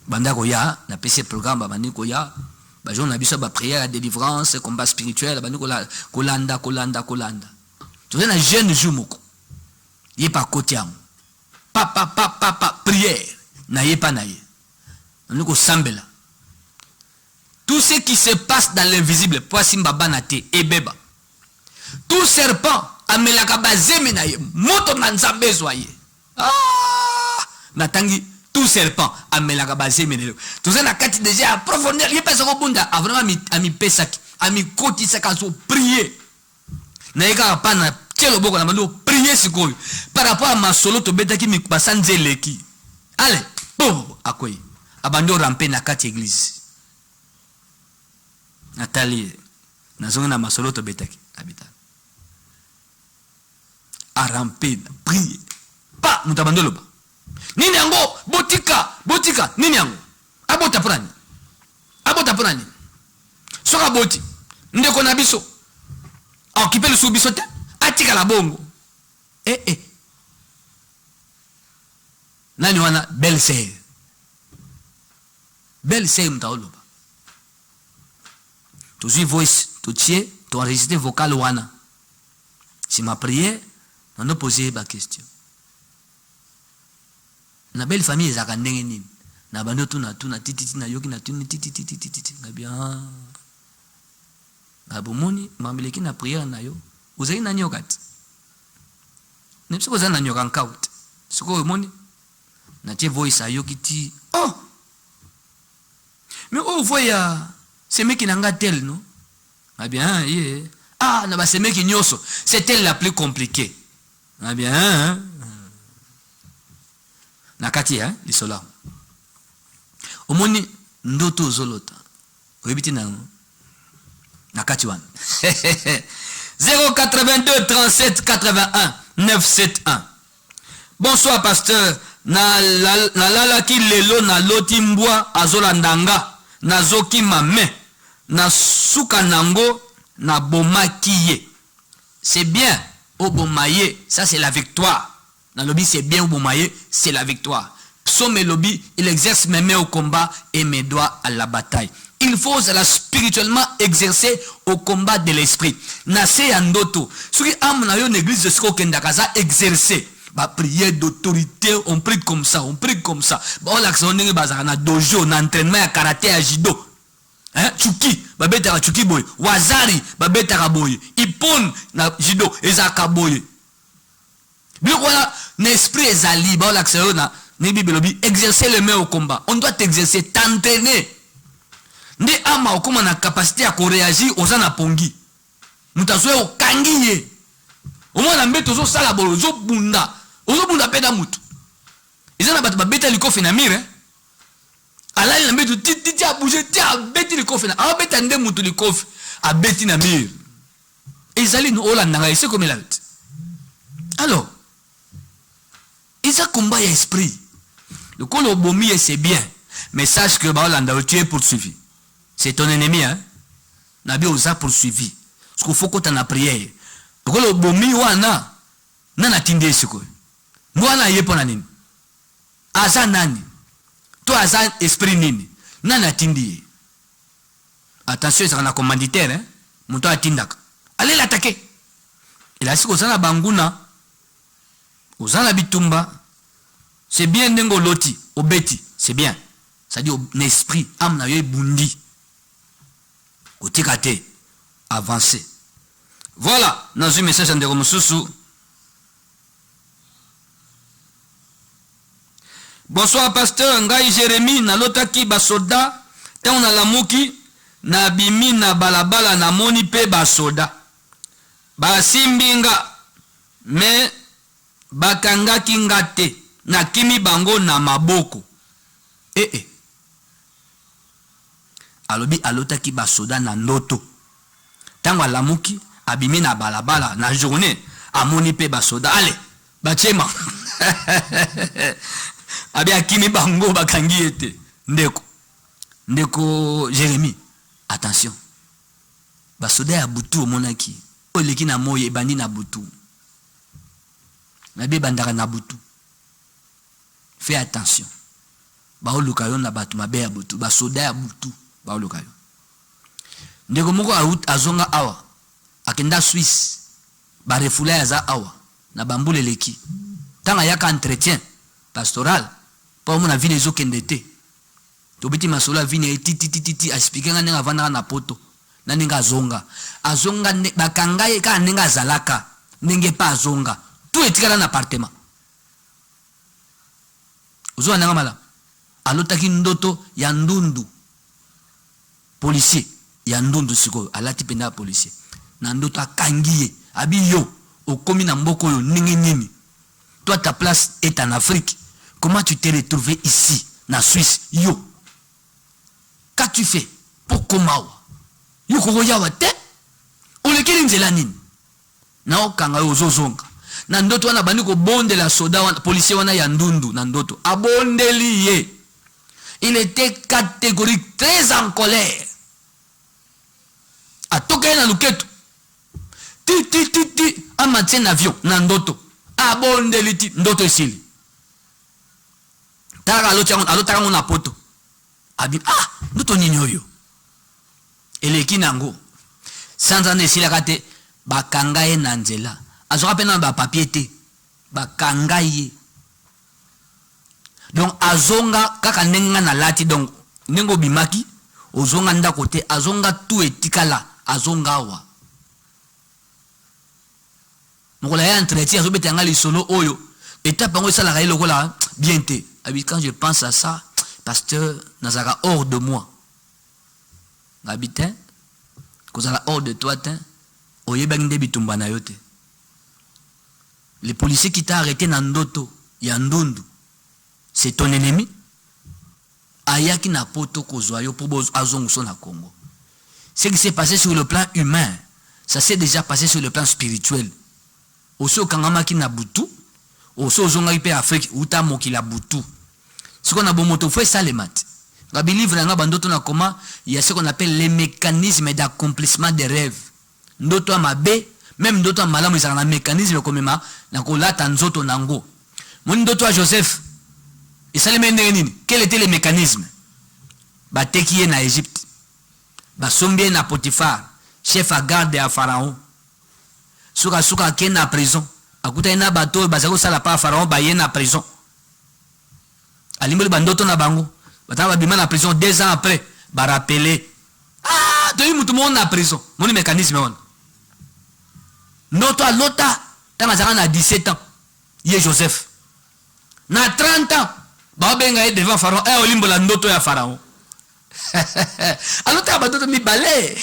Banda koya, na PC programme bandi koya, ba jour na biso ba prière à délivrance, combat spirituel, bandi kolanda. Tu sais na jeune jour moko. Yé pas côté am. Papa prière, na yé pas na yé. Nous ko sambela. Tout ce qui se passe dans l'invisible, poissimba banate et beba. Tout serpent amelaka bazemi na ye, moto manzambe zoye. Ah, natangi tout serpent amelaka bazemi na ye. Tout ça na kati déjà approfondir, il passe au bunda, a vraiment ami pesaki, ami koti sakazo prier. Na yeka pa na tielo boko na mando prier sikoyo. Par rapport à ma solo to betaki mi basanze leki. Allez, boum, akoyi. Abando rampe na kati église. Nathalie, nazonga na masolo to betaki habitat. A ramper, prier. Pa mutabandolo ba. Nini yango botika nini yango? Abota prani. Soka boti. Ndeko na biso. Occuper le sous-biso te. Atika la bongo. Nani wana belle-sœur. Belle-sœur mutaolo ba. Tu suis voice, tu tiens, tu enregistres vocal wana. Si ma prière, on a posé la question. Na belle famille ezaka ndenge nini? Na bando tuna titi na yoki na tuni titi. Na bien. Na bomoni mameleki na prière na yo. Uzali na nyokati. Nemse ko zana nyoka nkaut. Siko moni. Na tie voice ayoki ti. Oh. Mais oh voya c'est mec qui n'a tel, non? Ah bien, yeah. Ah, n'a pas c'est mec qui nyoso. C'est elle la plus compliquée. Ah bien, hein? Nakati, hein? Lisola. Au moni, ndoto zolota. Répétez na. Nakati wan. 082 37 81 971. Bonsoir, pasteur. Na lala ki lelo na lotimbwa azolandanga. Na zoki mame. Na suka nango na bomakiye. C'est bien au bomaye, ça c'est la victoire. Dans le lobby c'est bien au bomaye, c'est la victoire. Psaume et lobby, il exerce mes mains au combat et mes doigts à la bataille. Il faut la spirituellement exercer au combat de l'esprit. Nase andoto. Ce qui a mon une église de Skokendakaza exercer. Bah prière d'autorité, on prie comme ça. Bah on l'action n'est pas na dojo, na entraînement à karaté à judo. Hein, Chuki, babeta Chuki boy, Wazari, babeta boy, Ipon na judo, ezaka boy. Bien voilà, l'esprit ezali, bah l'action na ni bibelobi, exercer les mains au combat. On doit t'exercer, t'entraîner. Ndi ama okoma na capacité à réagir aux anapongi. Mutazoe o kangiye. Au moins na mbeto zo sala bolo zo bunda. Ozo bunda peda mutu. Izana batu babeta likofi na mire. Alali na mbeto titi a bouger ti a beti likofi na. A beta nde mutu likofi a beti na mire. Ezali no ola nanga ese comme la lutte. Alors, isa combat ya esprit. Le colo bomi c'est bien, mais sache que ba Holanda tu es poursuivi. C'est ton ennemi, hein. Nabi osa poursuivi. Ce qu'il faut que tu en prière. Le colo bomi wana nana tinde siko. Mwana yepo na nini? Aza nani? toi aza esprit nini nani atindi attention ezaka na commanditaire hein moto atindaka allez l'attaquer il a siko sana banguna ozana bitumba c'est bien ndengo loti obeti c'est bien ça dit un esprit âme na yo bundi otikate avancer voilà dans un message ndeko mususu. Bonsoir pasteur ngai Jérémie nalotaki basoda tant na lamuki na bimi na balabala na moni pe basoda basimbinga me bakangaki ngate na kimi bango na maboko alobi alotaki basoda na ndoto tango alamuki abimi na balabala na journée amoni pe basoda ale bachema abi akimi bango bakangi ete ndeko Jérémie attention basoda ya butu omonaki oleki na moye ebandi na butu nabi bandaka na butu fais attention baoluka yo na batu mabe ya butu basoda ya butu baoluka yo ndeko moko azonga awa akenda Suisse barefula ya za awa na bambule leki tanga yaka entretien pastoral pa mona vine ezokende te tobeti masola vine titi aspikenga nenga vanda na poto na ninga azonga bakanga ye ka ninga zalaka ninge pa azonga tout etikala na appartement ozo nanga mala alotaki ndoto ya ndundu policier ya ndundu siko alati penda policier na ndoto akangiye abi yo okomi na mboko yo ningi nini toi ta place est en Afrique comment tu t'es retrouvé ici na Suisse yo qu'as-tu fait pour komawa yo koko yawa te olekeli nzela nini na okanga yo ozozonga na ndoto wana bandi ko bonde la soda wana policier wana ya ndundu na ndoto abondeli ye il était catégorique très en colère atoka na luketo ti amatien avion na ndoto abondeli ti ndoto esili taka alotaka na poto abi ndoto nini oyo eleki nango sanza nesilaka te bakanga ye na nzela azoka pe na bapapier te bakanga ye donc azonga kaka ndenge na lati donc ndenge obimaki ozonga ndako te azonga tout etikala azonga awa mokola ya entretien azobeta yanga lisolo oyo étape yango esalaka ye lokola bien te abi quand je pense à ça pasteur nazaka hors de moi ngabitin kozala hors de toi tin oyebaki nde bitumba na yo te le policier qui t'a arrêté na ndoto ya ndundu c'est ton ennemi ayaki na poto kozwa yo pour azonguso na Congo. Ce qui s'est passé sur le plan humain ça s'est déjà passé sur le plan spirituel oso kangamaki na butu oso zonga ipe Afrique uta mokila butu siko na bomoto fwe salemat ngabi livre nga bandoto na koma il y a ce qu'on appelle les mécanismes d'accomplissement des rêves ndoto mabe même ndoto malamu isa na mécanisme komema na kolata nzoto nango mon ndoto a Joseph isaleme nini quel était les mécanismes bateki na Égypte basombi na Potiphar chef à garde ya Pharaon suka ken na prison akuta na bato bazako sala pa Pharaon ba ye na prison alimbeli bandoto na bango bataba bima na prison 2 ans après ba rappeler toyi mutu mo na prison moni mécanisme on noto alota tanga zaka na 17 ans ye Joseph na 30 ans ba benga ye devant Pharaon olimbola ndoto ya Pharaon alota bato mi balé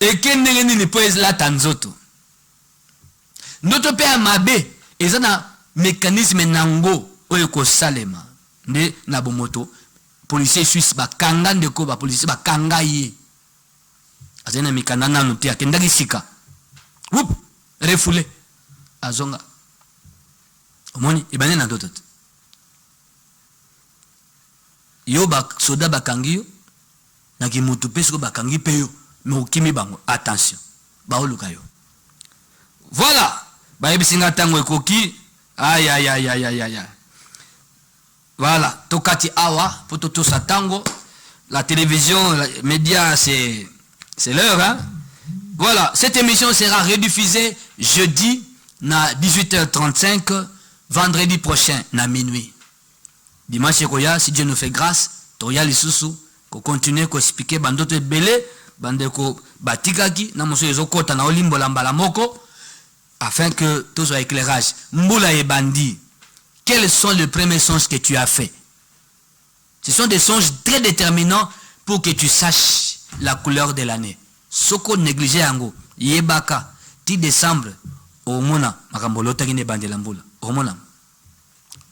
ekende nini po la tanzoto ndoto pe amabe ezana mécanisme nango oyo ko salema nde na bomoto policier suisse bakanga ndeko ba policier bakanga ye azena mikanda nanu te akendaki sika wup refoulé azonga omoni ebane na ndoto yo ba soda bakangi yo na kimutu pesko bakangi pe yo mais okimi bango attention baoluka yo voilà bayebisinga tango ekoki aya Voilà, Tokati Awa, pour tout ça tango. La télévision, les médias, c'est l'heure. Hein? Voilà, cette émission sera rediffusée jeudi à 18h35, vendredi prochain à minuit. Dimanche, si Dieu nous fait grâce, Toya Lisusu, qu'on continue à expliquer bandote belé, bandeko batikaki, na moso ezokota na olimbo la mbalamoko, afin que tout soit éclairage. Mboula et Bandi, quels sont les premiers songes que tu as faits? Ce sont des songes très déterminants pour que tu saches la couleur de l'année. Soko négligé ango, yebaka, ti décembre, au mona, makambolota qui ne bande l'amboula, au mona,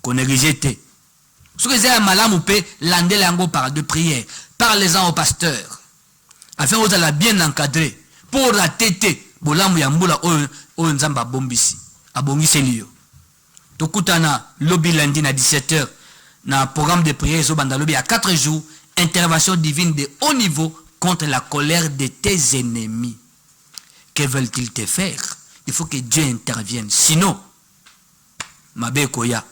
qu'on négligé te. Ce que c'est un malam ou pe, l'ande l'ango par de prière, parlez-en au pasteur, afin que vous allez bien encadrer, pour la tété, bolam yamboula, o nzamba bombisi, abongisi liyo. Tokutana, lobby lundi à 17h, dans le programme de prière, lobby à 4 jours, intervention divine de haut niveau contre la colère de tes ennemis. Que veulent-ils te faire? Il faut que Dieu intervienne. Sinon, Mabe Koya,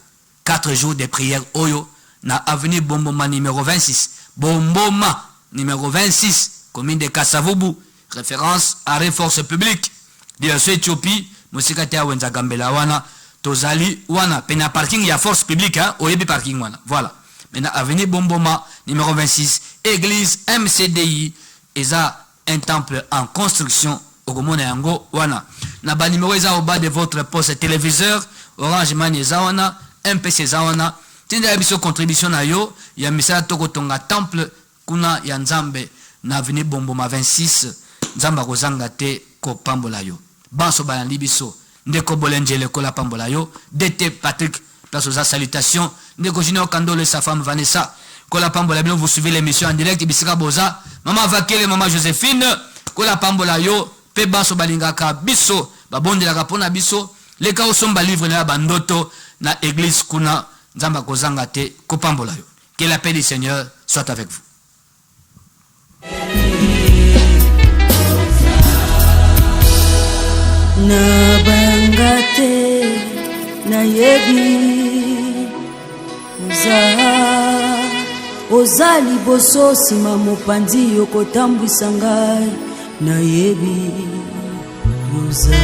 4 jours de prière, Oyo, na avenue Bomboma numéro 26. Bomboma numéro 26, commune de Kasavubu, référence arrêt force publique, direction Éthiopie, Moussikata Wenza Gambela Wana, Tozali Wana, pena parking, il y a force publique, hein, Oyebi parking Wana. Voilà. Maintenant, avenue Bomboma numéro 26, église MCDI, et ça, un temple en construction, au Gomone Yango Wana. Naba numéro est au bas de votre poste téléviseur, Orange Money Zawana, MPC Zawana. Tinda biso contribution na yo, ya misala toko tonga temple kuna ya Nzambe na avenue Bomboma 26, Nzamba kozanga te ko pambola yo. Banso balandi biso, ndeko Bolengele ko la pambola yo, DT Patrick, place aux salutations, ndeko Junior Kandole sa femme Vanessa, ko la pambola bien, vous suivez l'émission en direct, Bisika Boza, maman Vakele, maman Joséphine, ko la pambola yo, pe banso balingaka biso, babondelaka pona biso, les cas somba livre na bandoto na église kuna Nzamba kozanga te ko pambola yo. Que la paix du Seigneur soit avec vous. Na bangate na yebi oza liboso sima mopanzi yokotambwisa ngai na yebi oza